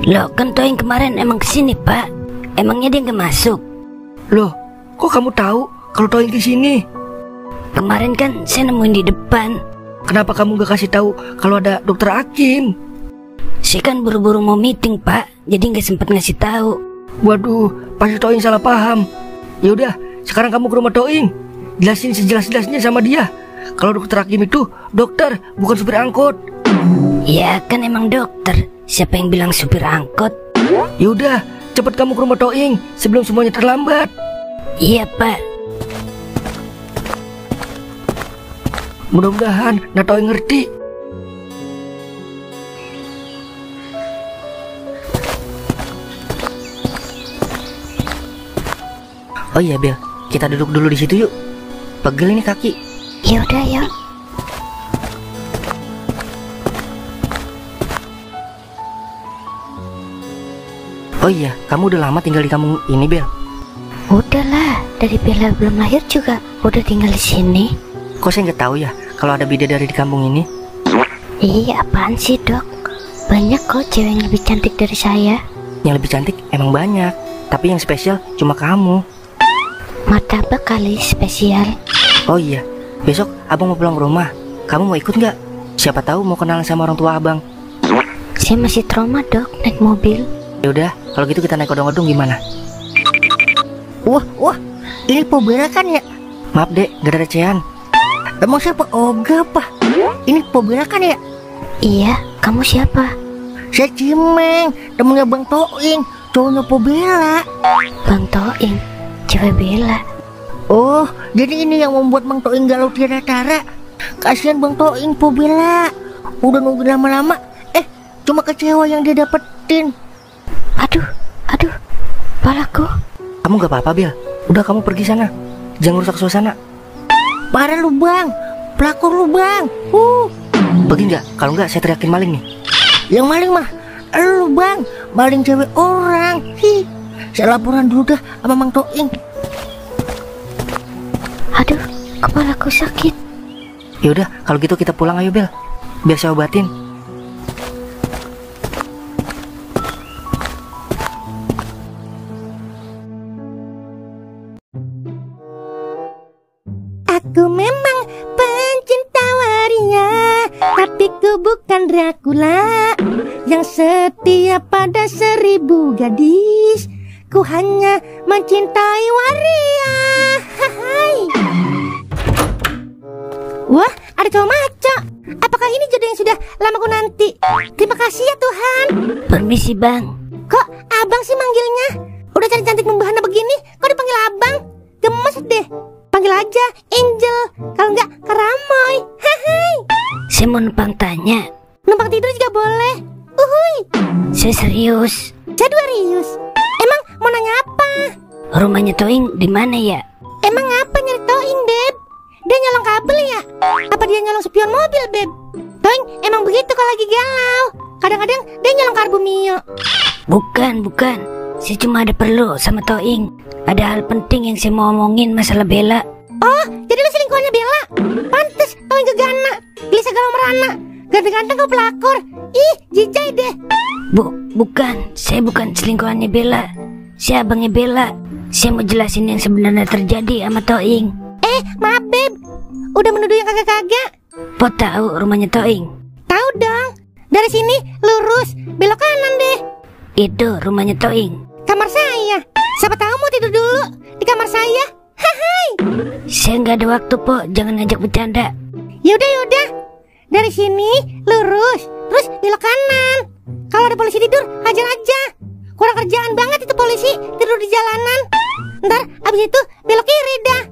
Loh, kan Toing kemarin emang kesini, Pak. Emangnya dia nggak masuk? Loh, kok kamu tahu kalau Toing kesini? Kemarin kan saya nemuin di depan. Kenapa kamu gak kasih tahu kalau ada dokter Hakim? Saya kan buru-buru mau meeting, Pak. Jadi nggak sempet ngasih tahu. Waduh, pasti Toing salah paham. Ya udah, sekarang kamu ke rumah Toing. Jelasin sejelas-jelasnya sama dia kalau dokter Hakim itu dokter, bukan supir angkot. Ya kan emang dokter. Siapa yang bilang supir angkot? Ya udah, cepet kamu ke rumah Toing sebelum semuanya terlambat. Iya, Pak. Mudah-mudahan Toing ngerti. Oh iya Bel, kita duduk dulu di situ yuk. Pegel ini kaki. Yaudah yuk. Oh iya, kamu udah lama tinggal di kampung ini Bel? Udahlah, dari Bella belum lahir juga udah tinggal di sini. Kok saya nggak tahu ya kalau ada bidadari di kampung ini? Iya, apaan sih dok? Banyak kok cewek yang lebih cantik dari saya. Yang lebih cantik emang banyak, tapi yang spesial cuma kamu. Martabak kali spesial. Oh iya, besok abang mau pulang ke rumah. Kamu mau ikut nggak? Siapa tahu mau kenalan sama orang tua abang. Saya masih trauma dok naik mobil. Ya udah, kalau gitu kita naik odong-odong gimana? Wah, ini Po Bella kan ya? Maaf dek, gak ada recehan. Emang siapa? Oga apa? Ini Po Bella kan ya? Iya, kamu siapa? Saya Cimeng, temennya Bang Toing, cowoknya Po Bella. Bang Toing, cewek Bella. Oh, jadi ini yang membuat Bang Toing galau tiada tara. Kasihan Bang Toing, Po Bella. Udah nunggu lama-lama, cuma kecewa yang dia dapetin. Aduh, palaku. Kamu gak apa-apa Bel, udah kamu pergi sana. Jangan rusak suasana. Parah lu Bang, pelakor lu Bang. Pergi nggak? Kalau nggak saya teriakin maling nih. Yang maling mah lu Bang, maling cewek orang. Saya laporan dulu dah sama Mang Toing. Aduh, kepalaku sakit. Ya udah, kalau gitu kita pulang ayo Bel. Biar saya obatin. Aku memang pencinta waria, tapi ku bukan Dracula yang setia pada 1000 gadis. Ku hanya mencintai waria. Hai. Wah, ada cowok maco. Apakah ini jodoh yang sudah lama ku nanti? Terima kasih ya Tuhan. Permisi bang. Kok abang sih manggilnya? Udah cantik-cantik membahana begini, kok dipanggil abang? Gemes deh. Panggil aja Angel, kalau enggak Karamoy. Hai. Saya mau numpang tanya. Numpang tidur juga boleh. Uhuy. Saya serius. Jadwarius. Emang mau nanya apa? Rumahnya Toing di mana ya? Emang apa nyari Toing, Beb? Dia nyolong kabel ya? Apa dia nyolong spion mobil, Beb? Toing emang begitu kalau lagi galau. Kadang-kadang dia nyolong karbu Mio. Bukan. Saya cuma ada perlu sama Toing. Ada hal penting yang saya mau omongin masalah Bella. Oh, jadi lu selingkuhannya Bella? Pantes Toing gegana, gelisah galau merana. Ganteng-ganteng kau pelakor. Ih, jijai deh. Bukan. Saya bukan selingkuhannya Bella. Saya abangnya Bella. Saya mau jelasin yang sebenarnya terjadi sama Toing. Maaf Beb, udah menuduh yang kagak-kagak. Po tahu rumahnya Toing? Tahu dong. Dari sini lurus, belok kanan deh. Itu rumahnya Toing. Kamar saya. Siapa tahu mau tidur dulu di kamar saya. Hai. Saya nggak ada waktu Po, jangan ngajak bercanda. Yaudah. Dari sini lurus, terus belok kanan. Kalau ada polisi tidur, hajar aja. Kurang kerjaan banget itu polisi tidur di jalanan. Ntar abis itu belok kiri dah.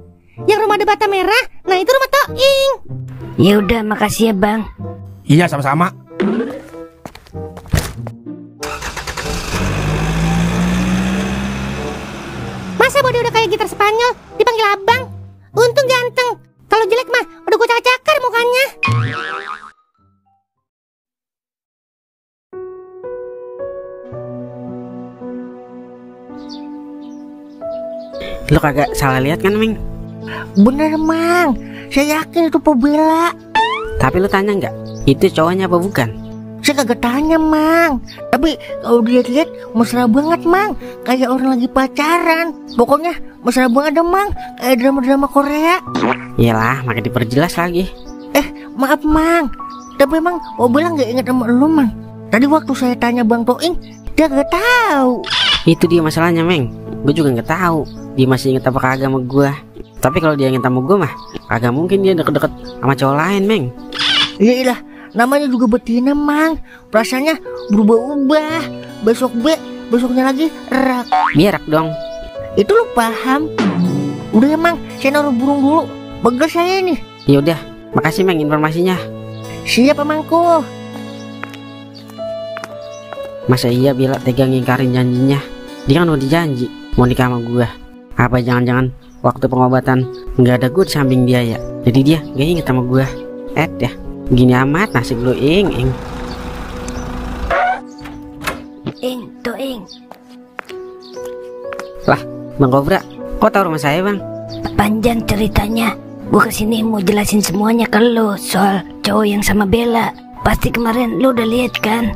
Yang rumah ada bata merah, nah itu rumah Toing. Ya udah, makasih ya bang. Iya, sama-sama. Masa bodi udah kayak gitar Spanyol dipanggil abang? Untung ganteng. Kalau jelek mah udah gue cakar mukanya. Lo kagak salah lihat kan, Ming? Bener Mang, saya yakin itu Po Bella. Tapi lo tanya nggak, itu cowoknya apa bukan? Saya kagak tanya Mang, tapi kalau dilihat-lihat mesra banget Mang, kayak orang lagi pacaran. Pokoknya mesra banget deh Mang, kayak drama-drama Korea. Iyalah, makanya diperjelas lagi. Maaf Mang, tapi emang Po Bella nggak inget sama lu Mang. Tadi waktu saya tanya Bang Toing, dia gak tahu. Itu dia masalahnya, Meng. Gue juga nggak tahu dia masih inget apa kagak sama gue. Tapi kalau dia inget sama gue mah kagak mungkin dia deket-deket sama cowok lain, Meng. Iyalah, namanya juga betina Mang, perasaannya berubah-ubah. Besok B, besoknya lagi rak. Biarak dong. Itu lu paham? Udah ya Mang, saya naruh burung dulu. Begel saya nih. Ya udah, makasih Meng informasinya. Siap Mangku. Masa iya Bella tega ngingkarin janjinya? Dia kan udah janji mau nikah sama gue. Apa jangan-jangan waktu pengobatan nggak ada gue di samping dia ya? Jadi dia nggak inget sama gue. Ya, gini amat nasib lu, Ing. Ing. Lah, Bang Kobra, kok tahu rumah saya, Bang? Panjang ceritanya. Gue kesini mau jelasin semuanya ke lo soal cowok yang sama Bella. Pasti kemarin lo udah lihat kan?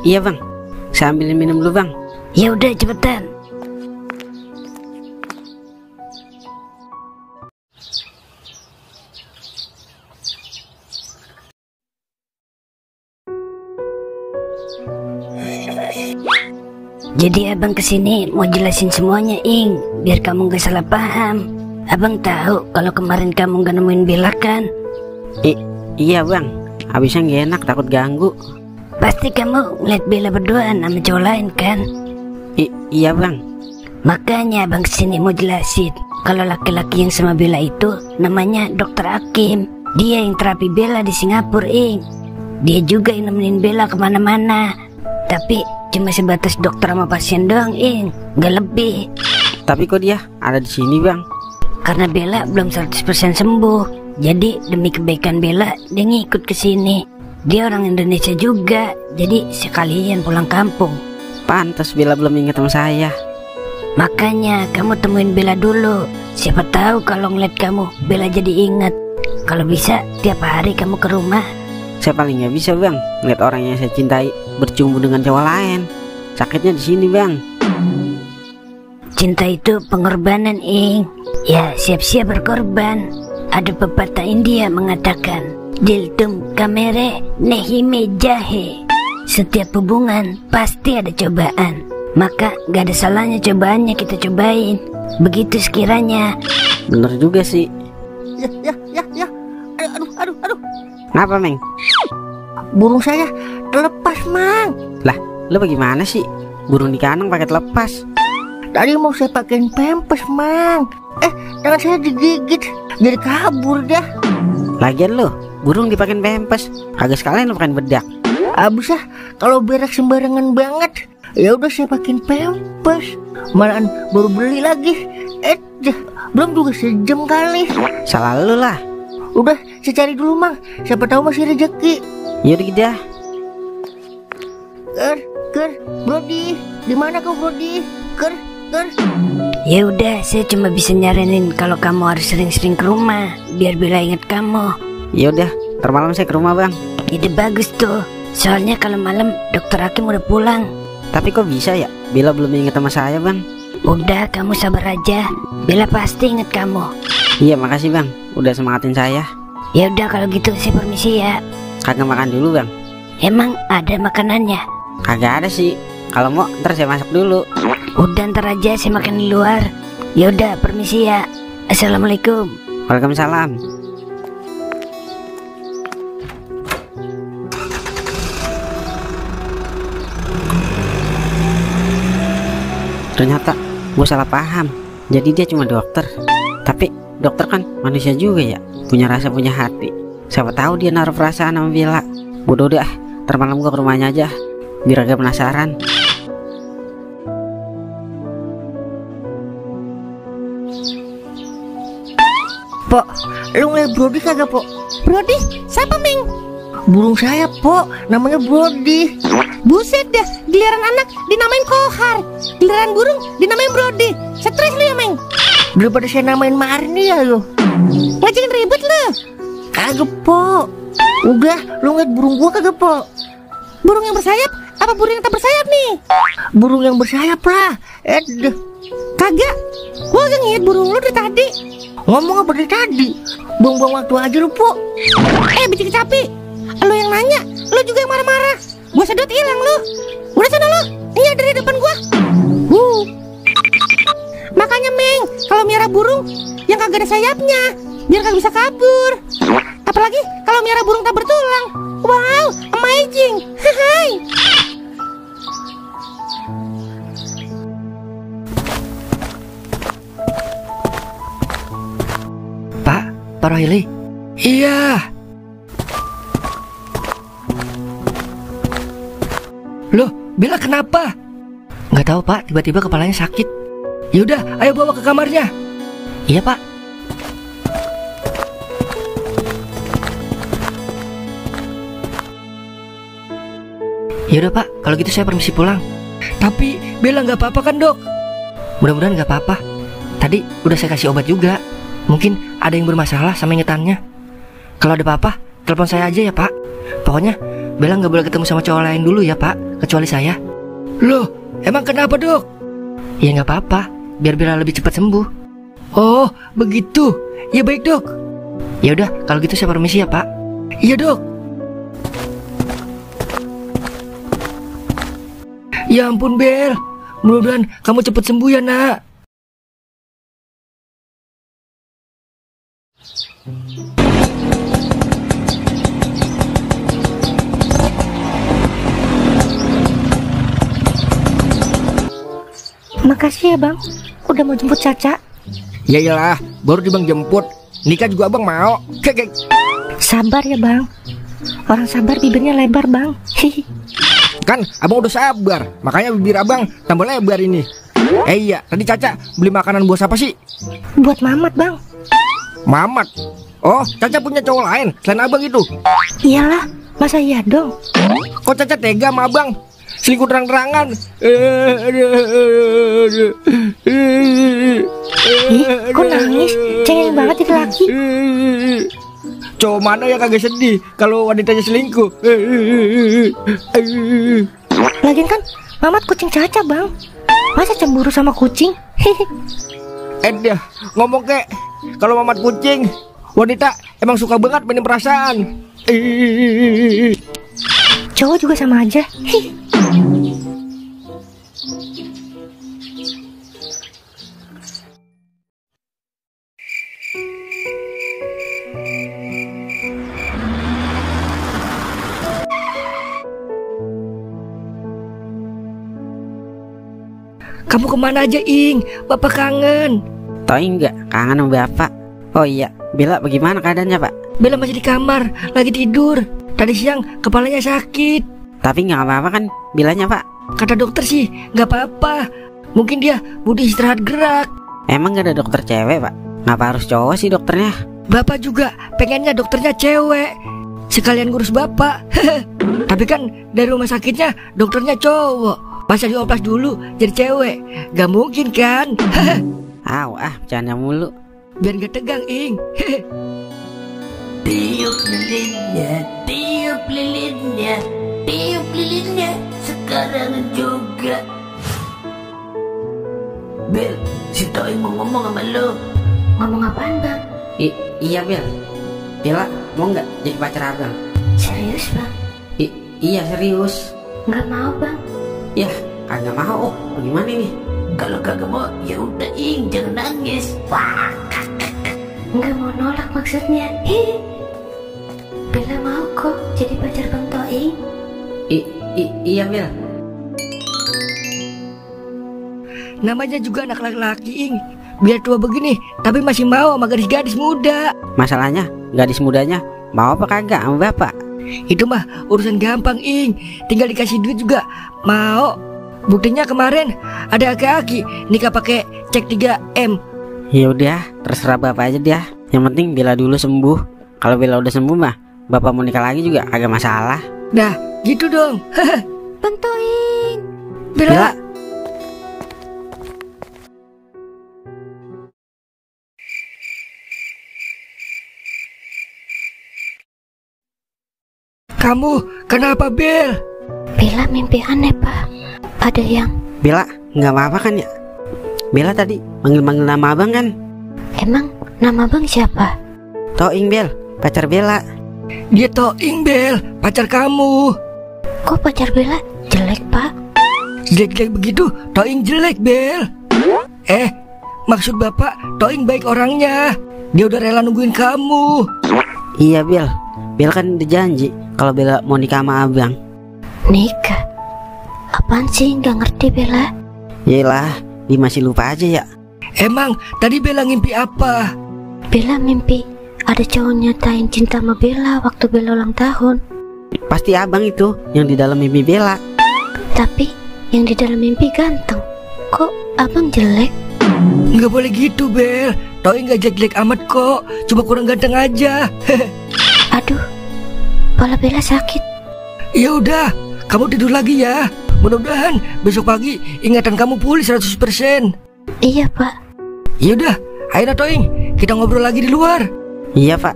Iya, Bang. Saya ambilin minum dulu, Bang. Ya udah cepetan. Jadi abang kesini mau jelasin semuanya, Ing, biar kamu gak salah paham. Abang tahu kalau kemarin kamu gak nemuin Bella kan? Iya, Bang. Habisnya gak enak, takut ganggu. Pasti kamu ngeliat Bella berduaan sama cowok lain kan? Iya, Bang. Makanya abang kesini mau jelasin kalau laki-laki yang sama Bella itu namanya Dokter Hakim. Dia yang terapi Bella di Singapura, Ing. Dia juga yang nemenin Bella kemana-mana. Tapi cuma sebatas dokter sama pasien doang, Ing, nggak lebih. Tapi kok dia ada di sini, Bang? Karena Bella belum 100% sembuh. Jadi demi kebaikan Bella dia ngikut ke sini. Dia orang Indonesia juga, jadi sekalian pulang kampung. Pantas Bella belum ingat sama saya. Makanya kamu temuin Bella dulu. Siapa tahu kalau ngeliat kamu Bella jadi ingat. Kalau bisa tiap hari kamu ke rumah. Saya paling nggak bisa, Bang, ngeliat orang yang saya cintai bercumbu dengan cowok lain. Sakitnya di sini, Bang. Cinta itu pengorbanan, Ing. Ya, siap-siap berkorban. Ada pepatah India mengatakan, Diltum kamere nehime jahe. Setiap hubungan pasti ada cobaan. Maka gak ada salahnya cobaannya kita cobain. Begitu sekiranya. Bener juga sih. Ya. Aduh. Kenapa, Meng? Burung saya terlepas, Mang. Lah, lu bagaimana sih? Burung di kandang pakai lepas. Tadi mau saya pakein pempes, Mang. Tangan saya digigit, jadi kabur dah. Lagian lu, burung dipakein pempes, kagak sekalian lu pakein bedak. Abis kalau berak sembarangan banget. Ya udah saya pakein pempes. Malahan baru beli lagi. Belum juga sejam kali. Salah lu lah. Udah, saya cari dulu, Mang. Siapa tahu masih rezeki. Yaudah gitu dah. Ker, Brody, di mana kau, Brody? Ker. Ya udah, saya cuma bisa nyaranin kalau kamu harus sering-sering ke rumah biar Bella ingat kamu. Ya udah, ntar malam saya ke rumah, Bang. Ide bagus tuh. Soalnya kalau malam Dokter Hakim udah pulang. Tapi kok bisa ya? Bella belum ingat sama saya, Bang. Udah, kamu sabar aja. Bella pasti ingat kamu. Iya, makasih, Bang. Udah semangatin saya. Ya udah kalau gitu saya permisi ya. Kagak makan dulu, Bang? Emang ada makanannya? Kagak ada sih. Kalau mau ntar saya masak dulu. Udah, ntar aja saya makan di luar. Ya udah, permisi ya. Assalamualaikum. Waalaikumsalam. Ternyata gue salah paham. Jadi dia cuma dokter. Tapi dokter kan manusia juga ya, punya rasa, punya hati. Siapa tahu dia naruh perasaan sama Bella. Udah, ntar malam gue ke rumahnya aja, biar agak penasaran. Pok, lu ngeliat Brody kagak, Pok? Brody? Siapa, Ming? Burung saya, Pok, namanya Brody. Buset dah, giliran anak dinamain Kohar, giliran burung dinamain Brody. Stres lu ya, Meng? Daripada saya namain Marni ya lo. Ngajakin ribet lu. Kagak, Pok. Udah, lu ngeliat burung gua kagak, Pok? Burung yang bersayap apa burung yang tak bersayap nih? Burung yang bersayap lah. Kagak, gua gak ngeliat burung lu dari tadi. Ngomong apa dari tadi? Buang-buang waktu aja lu, Pok. Biji kecapi, lu yang nanya, lu juga yang marah-marah. Gua sedot hilang lu. Udah sana lu, ini ada di depan gua. Makanya, Meng, kalau miara burung yang kagak ada sayapnya, biar kagak bisa kabur. Apalagi kalau miara burung tak bertulang. Wow, amazing. Hai. Pak Rohili. Iya. Loh, Bella kenapa? Nggak tahu, Pak, tiba-tiba kepalanya sakit. Yaudah, ayo bawa ke kamarnya. Iya pak. Yaudah pak, kalau gitu saya permisi pulang. Tapi Bella nggak apa-apa kan dok? Mudah-mudahan nggak apa-apa. Tadi udah saya kasih obat juga. Mungkin ada yang bermasalah sama ingetannya. Kalau ada apa-apa, telepon saya aja ya pak. Pokoknya Bella nggak boleh ketemu sama cowok lain dulu ya pak, kecuali saya. Loh, emang kenapa dok? Ya nggak apa-apa, biar Bella lebih cepat sembuh. Oh, begitu. Ya baik dok. Ya udah, kalau gitu saya permisi ya pak. Iya dok. Ya ampun Bel, mudah-mudahan kamu cepat sembuh ya nak. Makasih ya bang, udah mau jemput Caca. Ya iyalah, baru di bang jemput. Nikah juga abang mau. Kek. Sabar ya bang, orang sabar bibirnya lebar bang. Kan abang udah sabar, makanya bibir abang tambah lebar ini. Iya, tadi Caca beli makanan buat siapa sih? Buat Mamat bang. Mamat? Oh, Caca punya cowok lain selain abang itu? Iyalah, masa iya dong? Kok Caca tega sama abang? Selingkuh terang-terangan. Ih, kok nangis? Cengeng banget jadi laki. Cowok mana yang kagak sedih kalau wanitanya selingkuh? Lagian kan Mamat kucing Caca bang. Masa cemburu sama kucing? Dia ngomong kek, kalau Mamat kucing, wanita emang suka banget mainin perasaan. Cowok juga sama aja. Kamu kemana aja Ing? Bapak kangen. Toing nggak kangen sama bapak? Oh iya, Bella bagaimana keadaannya pak? Bella masih di kamar, lagi tidur. Tadi siang kepalanya sakit. Tapi nggak apa-apa kan Bellanya pak? Kata dokter sih nggak apa-apa. Mungkin dia butuh istirahat gerak. Emang nggak ada dokter cewek pak? Ngapa harus cowok sih dokternya? Bapak juga pengennya dokternya cewek, sekalian ngurus bapak. Tapi kan dari rumah sakitnya dokternya cowok. Masa dioplas dulu jadi cewek? Gak mungkin kan? Bercanda mulu. Biar gak tegang Ing. Tiup lilinnya, tiup lilinnya, tiup lilinnya sekarang juga. Bel, si Toing mau ngomong sama lo. Ngomong apaan bang? Iya Bel. Bella mau nggak jadi pacar abang? Serius bang? Iya serius. Nggak mau bang. Ya kagak mau. Bagaimana nih? Kalau kagak mau, ya udah Ing, jangan nangis. Wah, nggak mau nolak maksudnya. Bella mau kok jadi pacar bang Toing. Iya Bel. Namanya juga anak laki-laki Ing. Biar tua begini, tapi masih mau sama gadis-gadis muda. Masalahnya gadis mudanya mau apa kagak sama bapak? Itu mah urusan gampang Ing. Tinggal dikasih duit juga mau. Buktinya kemarin ada aki-aki nikah pakai cek 3M. Ya udah, terserah bapak aja dia. Yang penting Bella dulu sembuh. Kalau Bella udah sembuh mah, bapak mau nikah lagi juga agak masalah. Nah, gitu dong. Bang Toing. Bella. Kamu kenapa Bel? Bella mimpi aneh pak. Ada yang Bella nggak apa-apa kan ya? Bella tadi manggil-manggil nama abang kan? Emang nama bang siapa? Toing Bel, pacar Bella. Dia Toing Bel, pacar kamu. Kok pacar Bella jelek pak? Jelek-jelek begitu, Toing jelek Bel. Maksud bapak Toing baik orangnya. Dia udah rela nungguin kamu. Iya Bel, Bella kan udah janji kalau Bella mau nikah sama abang. Nikah? Apaan sih? Nggak ngerti Bella. Yelah, dia masih lupa aja ya. Emang tadi Bella ngimpi apa? Bella mimpi ada cowok nyatain cinta sama Bella waktu Bella ulang tahun. Pasti abang itu yang di dalam mimpi Bella. Tapi yang di dalam mimpi ganteng. Kok abang jelek? Nggak boleh gitu, Bel. Toing nggak jelek-jelek amat kok, cuma kurang ganteng aja. Aduh, kepala Bella sakit. Ya udah, kamu tidur lagi ya. Mudah-mudahan besok pagi ingatan kamu pulih 100%. Iya, Pak. Ya udah, ayo Toing, kita ngobrol lagi di luar. Iya Pak.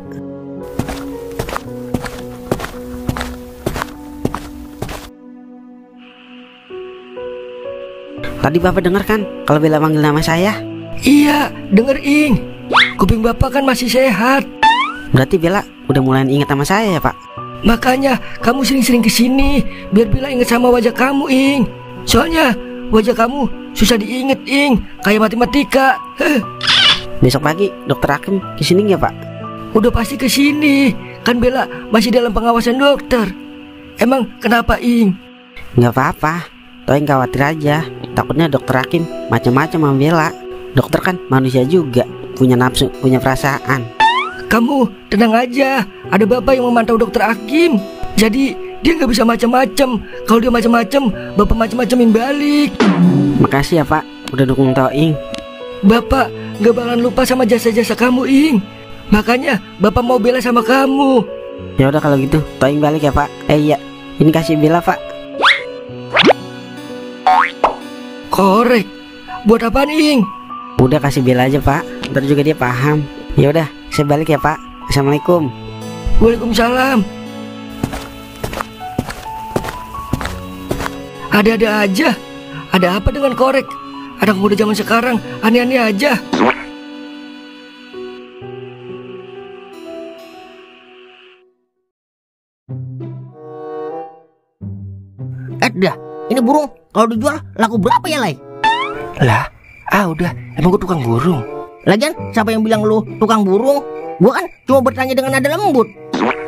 Tadi Bapak dengar kan kalau Bella manggil nama saya? Iya, denger Ing. Kuping Bapak kan masih sehat. Berarti Bella udah mulai ingat sama saya ya Pak? Makanya kamu sering-sering kesini biar Bella inget sama wajah kamu, Ing. Soalnya wajah kamu susah diinget, Ing. Kayak matematika. Besok pagi dokter Hakim kesini nggak Pak? Udah pasti kesini. Kan Bella masih dalam pengawasan dokter. Emang kenapa, Ing? Nggak apa-apa. Toing khawatir aja. Takutnya dokter Hakim macam-macam sama Bella. Dokter kan manusia juga, punya nafsu, punya perasaan. Kamu tenang aja. Ada Bapak yang memantau dokter Hakim. Jadi dia nggak bisa macam-macam. Kalau dia macam-macam, Bapak macam-macamin balik. Makasih ya Pak, udah dukung Toing. Bapak nggak bakalan lupa sama jasa-jasa kamu, Ing. Makanya Bapak mau Bella sama kamu. Ya udah kalau gitu, Toing balik ya Pak. Iya, ini kasih Bella Pak. Korek. Buat apaan, Ing? Udah kasih Bella aja Pak, ntar juga dia paham. Ya udah, saya balik ya Pak. Assalamualaikum. Waalaikumsalam. Ada-ada aja. Ada apa dengan korek? Anak muda zaman sekarang aneh-aneh aja. Dah, ini burung kalau dijual laku berapa ya, Lai? Lah, udah. Emang gue tukang burung. Lagian siapa yang bilang lu tukang burung? Gua kan cuma bertanya dengan nada lembut.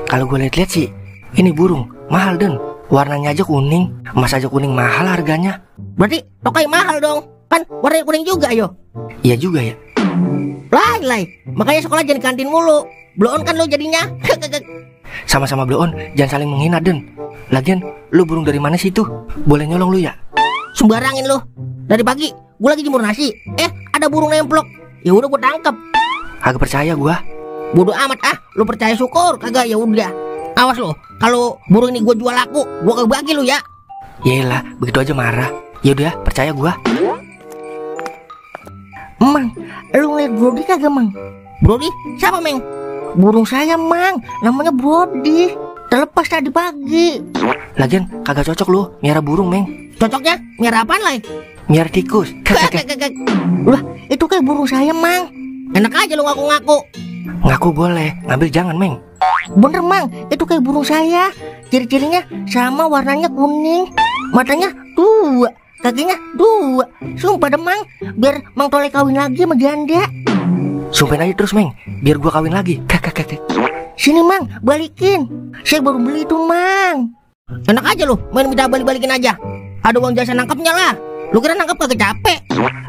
Kalau gue lihat-lihat sih, ini burung mahal Den. Warnanya aja kuning, emas aja kuning mahal harganya. Berarti tokai mahal dong. Kan warnanya kuning juga yo. Iya juga ya. Lai, makanya sekolah jangan di kantin mulu. Bloon kan lu jadinya. Sama-sama bloon, jangan saling menghina Den. Lagian, lu burung dari mana sih tuh? Boleh nyolong lu ya? Sembarangin lu. Dari pagi gua lagi jemur nasi. Ada burung nemplok. Ya udah gua tangkap. Agak percaya gua. Bodoh amat lu percaya syukur kagak ya udah. Awas lu, kalau burung ini gua jual laku, gua kagak bagi lu ya. Yaelah, begitu aja marah. Ya udah, percaya gua. Mang, lu ngeliat Brody kagak, Mang? Brody? Siapa, Meng? Burung saya, Mang. Namanya Brody. Terlepas tadi pagi. Lagian kagak cocok lu miara burung, Meng. Cocoknya miara apaan, Lai? Miara tikus. Lah, itu kayak burung saya, Mang. Enak aja lu ngaku-ngaku. Ngaku boleh, ngambil jangan, Meng. Bener, Mang. Itu kayak burung saya. Ciri-cirinya sama, warnanya kuning. Matanya 2, kakinya 2. Sumpah deh, Mang. Biar Mang Tole kawin lagi sama janda. Sumpahin aja terus, Meng. Biar gua kawin lagi. Sini, Mang, balikin. Saya baru beli itu, Mang. Enak aja lu, main minta balik-balikin aja. Ada uang jasa nangkapnya lah. Lu kira nangkap kagak capek?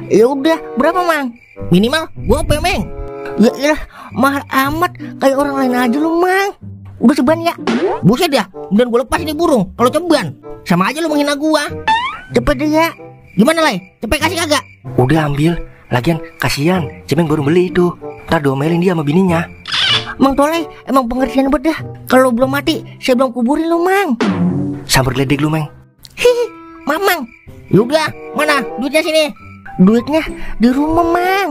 Ya udah, berapa, Mang? Minimal gope, Meng. Ya ilah, mahal amat. Kayak orang lain aja lu, Mang. Udah ceban ya. Buset ya, kemudian gua lepas ini burung. Kalau ceban, sama aja lu menghina gua. Cepet deh ya. Gimana, Lai? Cepet kasih kagak? Udah ambil. Lagian kasihan, Cemeng baru beli itu. Ntar domelin dia sama bininya. Mang Tole emang pengertian banget dah. Kalau belum mati, saya belum kuburin lu, Mang. Sambar geledek lu, Meng. Hihi, Mamang. Yaudah, mana duitnya sini? Duitnya di rumah, Mang.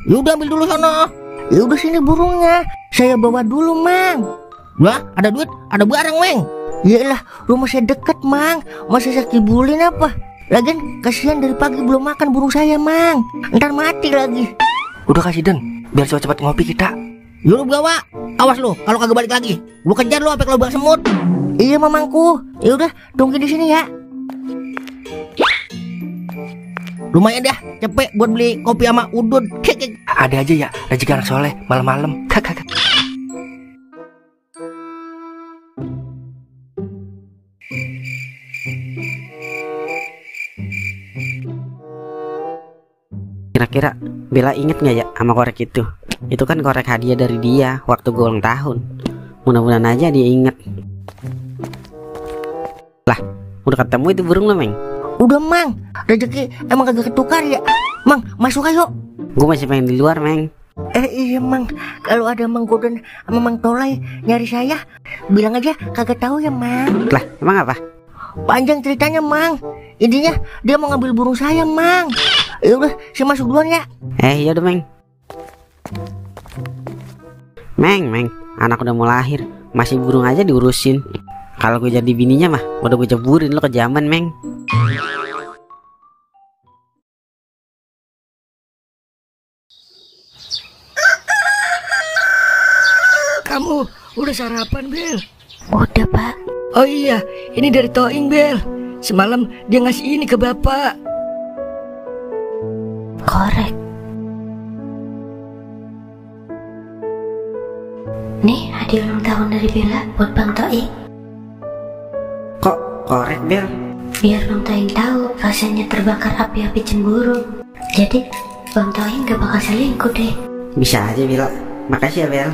Yaudah ambil dulu sono. Yaudah sini burungnya. Saya bawa dulu, Mang. Wah, ada duit, ada barang, Meng. Yaelah, rumah saya deket, Mang. Masa saya kibulin apa? Lagian kasihan dari pagi belum makan burung saya, Mang. Ntar mati lagi. Udah kasih Den, biar cepat-cepat ngopi kita. Yaudah bawa. Awas lu, kalau kagak balik lagi, gua kejar lu sampai ke lubang semut. Iya, Mamangku. Yaudah, tunggu di sini ya. Lumayan dah, cepet buat beli kopi sama udud. Ada aja ya, rezeki anak soleh malam-malam. Kira-kira Bella inget gak ya sama korek itu? Itu kan korek hadiah dari dia waktu gue ulang tahun. Mudah-mudahan aja dia inget. Lah, udah ketemu itu burung lo, Meng? Udah, Mang. Rezeki emang kagak ketukar ya. Mang, masuk ayo. Gue masih pengen di luar, Meng. Iya Mang, kalau ada Mang Godan sama Mang Tolai nyari saya, bilang aja kagak tahu ya Mang. Lah, emang apa? Panjang ceritanya Mang. Intinya dia mau ngambil burung saya Mang. Ya udah, saya masuk duluan ya. Iya udah, Meng. Meng, anak udah mau lahir, masih burung aja diurusin. Kalau gue jadi bininya mah, udah gue ceburin lo ke zaman, Meng. Kamu udah sarapan, Bel? Udah, Pak. Oh iya, ini dari Toing, Bel. Semalam dia ngasih ini ke Bapak. Korek. Nih, hadiah ulang tahun dari Bella buat Bang Toing. Kok korek, Bel? Biar Bang Toing tahu rasanya terbakar api-api cemburu. Jadi, Bang Toing gak bakal selingkuh deh. Bisa aja, Bel. Makasih ya, Bel.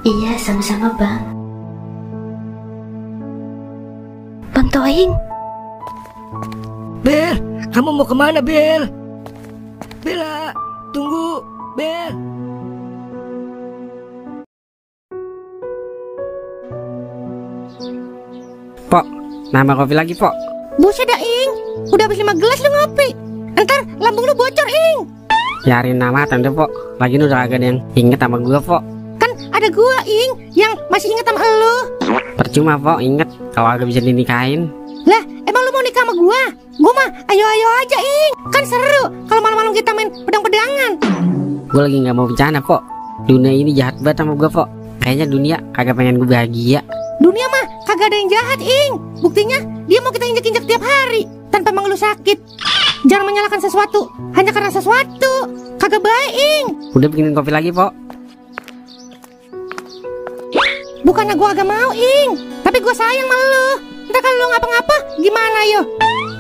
Iya, sama-sama Bang. Bang Toing. Bel, kamu mau kemana, Bel? Bella, tunggu, Bel. Pok, nambah kopi lagi, Pok. Buset dah, Ing. Udah habis 5 gelas lu ngopi. Ntar lambung lu bocor, Ing. Yarin nama tante, Pok. Lagi udah agak ada yang inget sama gue, Pok. Kan ada gua, Ing, yang masih inget sama elu. Percuma, Pok, inget kalau agak bisa dinikahin. Lah, emang lu mau nikah sama gua? Gua mah ayo-ayo aja, Ing. Kan seru kalau malam-malam kita main pedang-pedangan. Gue lagi gak mau bercanda, Pok. Dunia ini jahat banget sama gue, Pok. Kayaknya dunia kagak pengen gue bahagia. Dunia mah kagak ada yang jahat, Ing. Buktinya dia mau kita injek-injek tiap hari tanpa mengeluh sakit. Jangan menyalahkan sesuatu hanya karena sesuatu. Kagak baik, Ing. Udah bikinin kopi lagi, Pok. Bukannya gua agak mau, Ing, tapi gua sayang sama lu. Ntar kalau lu ngapa-ngapa gimana yo?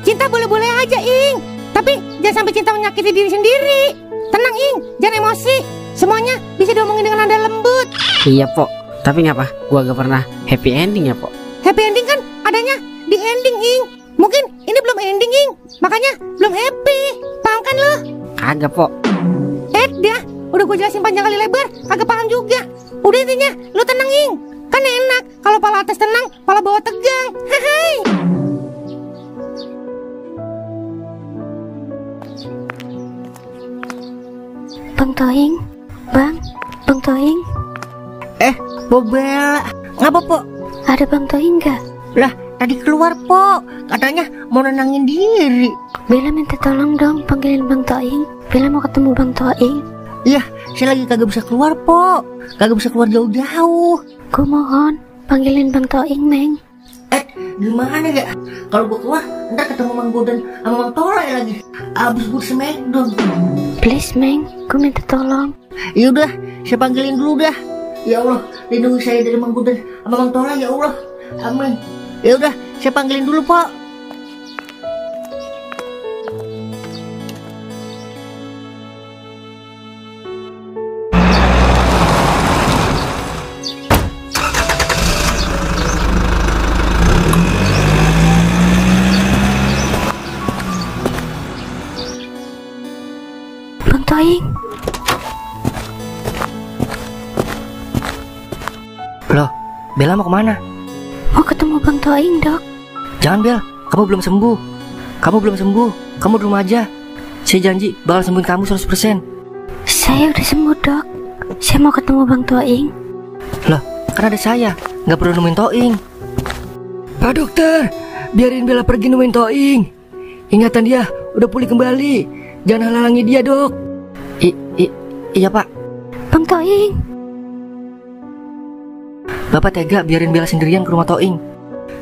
Cinta boleh-boleh aja, Ing, tapi jangan sampai cinta menyakiti diri sendiri. Tenang, Ing, jangan emosi. Semuanya bisa diomongin dengan nada lembut. Iya, Pok. Tapi ngapa gua gak pernah happy ending ya, Pok? Happy ending kan adanya di ending, Ing. Mungkin ini belum ending, Ing, makanya belum happy. Paham kan lu? Kagak, Pok. Dah, udah gue jelasin panjang kali lebar, kagak paham juga. Udah intinya, lu tenang, Ing. Kan enak kalau pala atas tenang, pala bawah tegang. Hai. Bang Toing. Bang Toing. Bobel, ngapa Po? Ada Bang Toing gak? Lah, tadi keluar Po, katanya mau nenangin diri. Bella minta tolong dong panggilin Bang Toing. Bella mau ketemu Bang Toing. Iya, saya lagi kagak bisa keluar Po, kagak bisa keluar jauh-jauh. Gue mohon panggilin Bang Toing, Meng. Gimana ya? Kalau gua keluar, ntar ketemu Mang Godan sama Mang Tolai lagi. Abis gue smackdown. Please, Meng, gue minta tolong. Yaudah, saya panggilin dulu dah. Ya Allah, lindungi saya dari Mang Godan sama Mang Tolai ya Allah. Amin. Yaudah, saya panggilin dulu Pak. Bang Toing. Loh, Bella mau kemana? Mau ketemu Bang Toing, Dok. Jangan, Bel, kamu belum sembuh. Kamu belum sembuh, kamu di rumah aja. Saya janji bakal sembuhin kamu 100%. Saya udah sembuh, Dok. Saya mau ketemu Bang Toing. Loh, kan ada saya, nggak perlu nemuin Toing. Pak dokter, biarin Bella pergi nemuin Toing. Ingatan dia udah pulih kembali. Jangan halangi dia, Dok. Iya, Pak. Bang Toing. Bapak tega biarin Bella sendirian ke rumah Toing.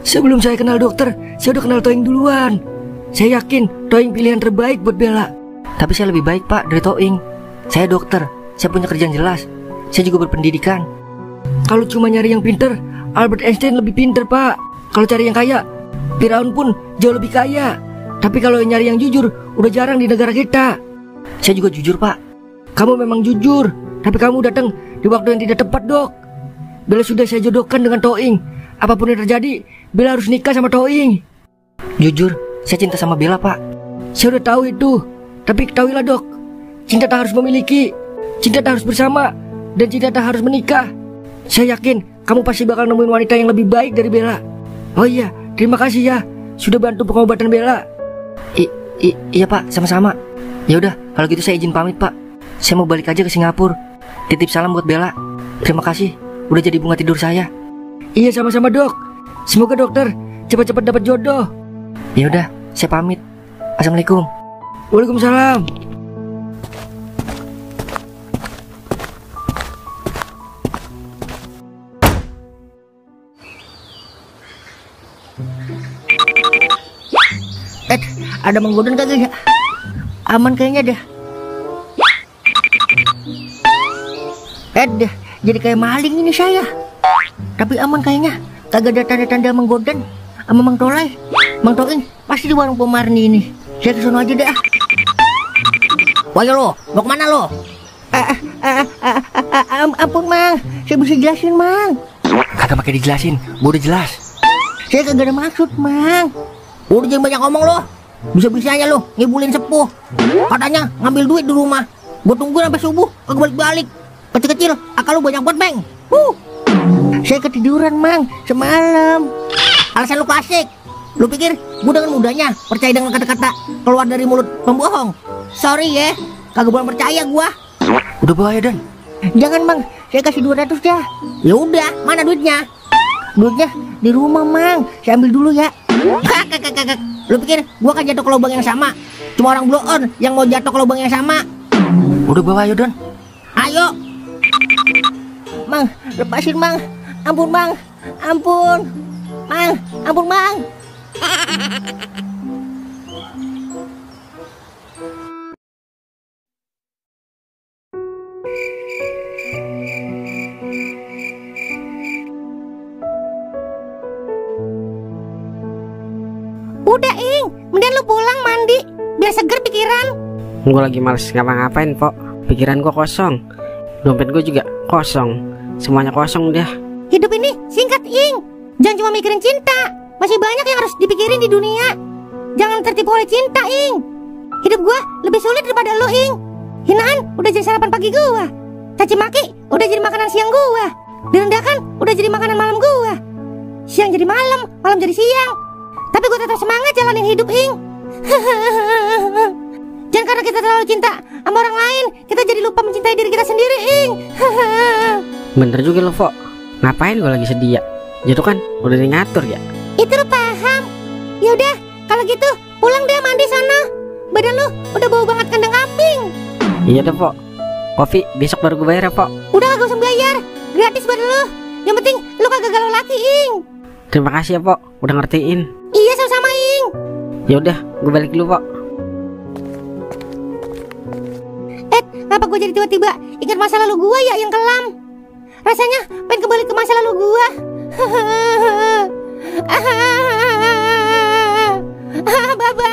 Sebelum saya kenal dokter, saya udah kenal Toing duluan. Saya yakin Toing pilihan terbaik buat Bella. Tapi saya lebih baik, Pak, dari Toing. Saya dokter, saya punya kerjaan jelas. Saya juga berpendidikan. Kalau cuma nyari yang pinter, Albert Einstein lebih pinter, Pak. Kalau cari yang kaya, Firaun pun jauh lebih kaya. Tapi kalau nyari yang jujur, udah jarang di negara kita. Saya juga jujur, Pak. Kamu memang jujur, tapi kamu datang di waktu yang tidak tepat, Dok. Bella sudah saya jodohkan dengan Toing. Apapun yang terjadi, Bella harus nikah sama Toing. Jujur, saya cinta sama Bella, Pak. Saya udah tahu itu. Tapi ketahuilah, Dok, cinta tak harus memiliki, cinta tak harus bersama, dan cinta tak harus menikah. Saya yakin kamu pasti bakal nemuin wanita yang lebih baik dari Bella. Oh iya, terima kasih ya sudah bantu pengobatan Bella. Iya Pak, sama-sama. Ya udah, kalau gitu saya izin pamit Pak. Saya mau balik aja ke Singapura. Titip salam buat Bella. Terima kasih udah jadi bunga tidur saya. Iya sama-sama dok. Semoga dokter cepat-cepat dapat jodoh. Ya udah, saya pamit. Assalamualaikum. Waalaikumsalam. Ada Mang Goden kagak ya? Aman kayaknya dah. Dah, jadi kayak maling ini saya. Tapi aman kayaknya. Kagak ada tanda-tanda Mang Goden sama Mang Tolai. Mang Toing pasti di warung Pomarni ini. Saya kesana aja dah. Wah lo, mau kemana lo? Ampun Mang, saya bisa jelasin Mang. Kagak pakai dijelasin, gua udah jelas. Saya kagak ada maksud Mang. Udah jangan banyak ngomong lo. Bisa-bisanya lo ngibulin sepuh. Katanya ngambil duit di rumah. Gue tungguin sampai subuh, kagak balik-balik. Kecil-kecil, akal lo banyak buat Bang. Saya ketiduran Mang, semalam. Alasan lo klasik. Lo pikir gue dengan mudahnya percaya dengan kata-kata keluar dari mulut pembohong? Sorry ya, kagak boleh percaya gua. Udah bahaya Dan. Jangan Mang, saya kasih 200 dah. Ya udah, mana duitnya? Duitnya di rumah Mang, saya ambil dulu ya. Kakak. Lu pikir gua akan jatuh ke lubang yang sama? Cuma orang blow on yang mau jatuh ke lubang yang sama. Udah bawa ayo Don. Ayo Mang, lepasin Mang. Ampun Mang. Ampun Mang. Ampun Mang. Udah Ing, mending lu pulang mandi biar seger pikiran. Gue lagi males ngapa-ngapain Pok. Pikiran gue kosong, dompet gue juga kosong. Semuanya kosong dah. Hidup ini singkat Ing, jangan cuma mikirin cinta. Masih banyak yang harus dipikirin di dunia. Jangan tertipu oleh cinta Ing. Hidup gua lebih sulit daripada lu Ing. Hinaan udah jadi sarapan pagi gua. Caci maki udah jadi makanan siang gua. Direndahkan udah jadi makanan malam gua. Siang jadi malam, malam jadi siang. Tapi gue tetap semangat jalanin hidup Ing. Jangan karena kita terlalu cinta sama orang lain, kita jadi lupa mencintai diri kita sendiri Ing. Bener juga lo Pok. Ngapain gue lagi sedih ya? Jatuh kan udah ngatur ya. Itu lo paham. Yaudah, kalau gitu pulang deh mandi sana. Badan lu udah bau banget kandang kambing. Iya deh Pok. Kopi besok baru gue bayar ya Pok. Udah kagak usah bayar, gratis buat lu. Yang penting lu kagak galau lagi Ing. Terima kasih ya Pok, udah ngertiin. Iya sama-sama Ing. Ya udah, gue balik dulu Pok. Kenapa gue jadi tiba-tiba ingat masa lalu gue ya yang kelam? Rasanya pengen kembali ke masa lalu gue. Baba.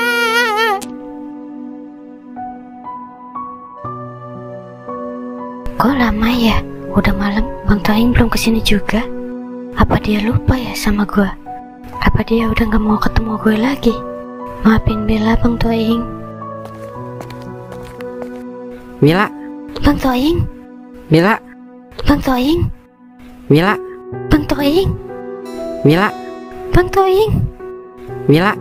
Kok lama ya? Udah malam, Bang Toing belum kesini juga. Apa dia lupa ya sama gue? Apa dia udah gak mau ketemu gue lagi? Maafin Bella Bang Toing. Mila. Bang Toing. Mila. Bang Toing. Mila. Bang Toing. Mila. Bang Toing. Mila.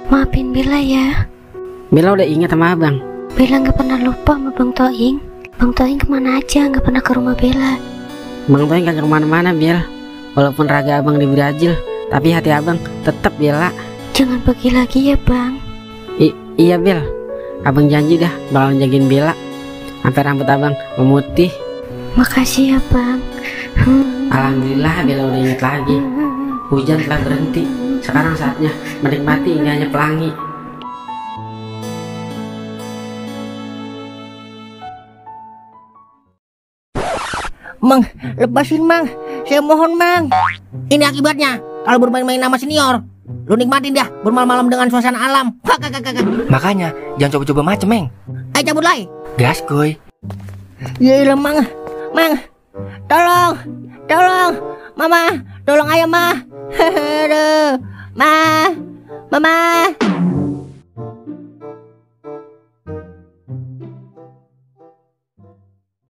Maafin Bella ya. Mila udah ingat sama abang. Bella gak pernah lupa sama Bang Toing. Bang Toing kemana aja gak pernah ke rumah Bella. Bang Toing kagak kemana-mana Bel. Walaupun raga abang di Brazil, tapi hati abang tetap Bella. Jangan pergi lagi ya Bang. Iya Bel. Abang janji dah bakal jagain Bella sampai rambut abang memutih. Makasih ya Bang. Alhamdulillah Bella udah ingat lagi. Hujan telah berhenti. Sekarang saatnya menikmati indahnya pelangi. Mang, lepasin Mang. Saya mohon Mang. Ini akibatnya kalau bermain-main sama senior. Lu nikmatin dah bermalam-malam dengan suasana alam. Makanya jangan coba-coba macem Meng. Ayo cabut lagi. Gas goy. Yelah Mang. Mang, tolong. Mama, tolong ayah Ma. Aduh, Ma. Mama.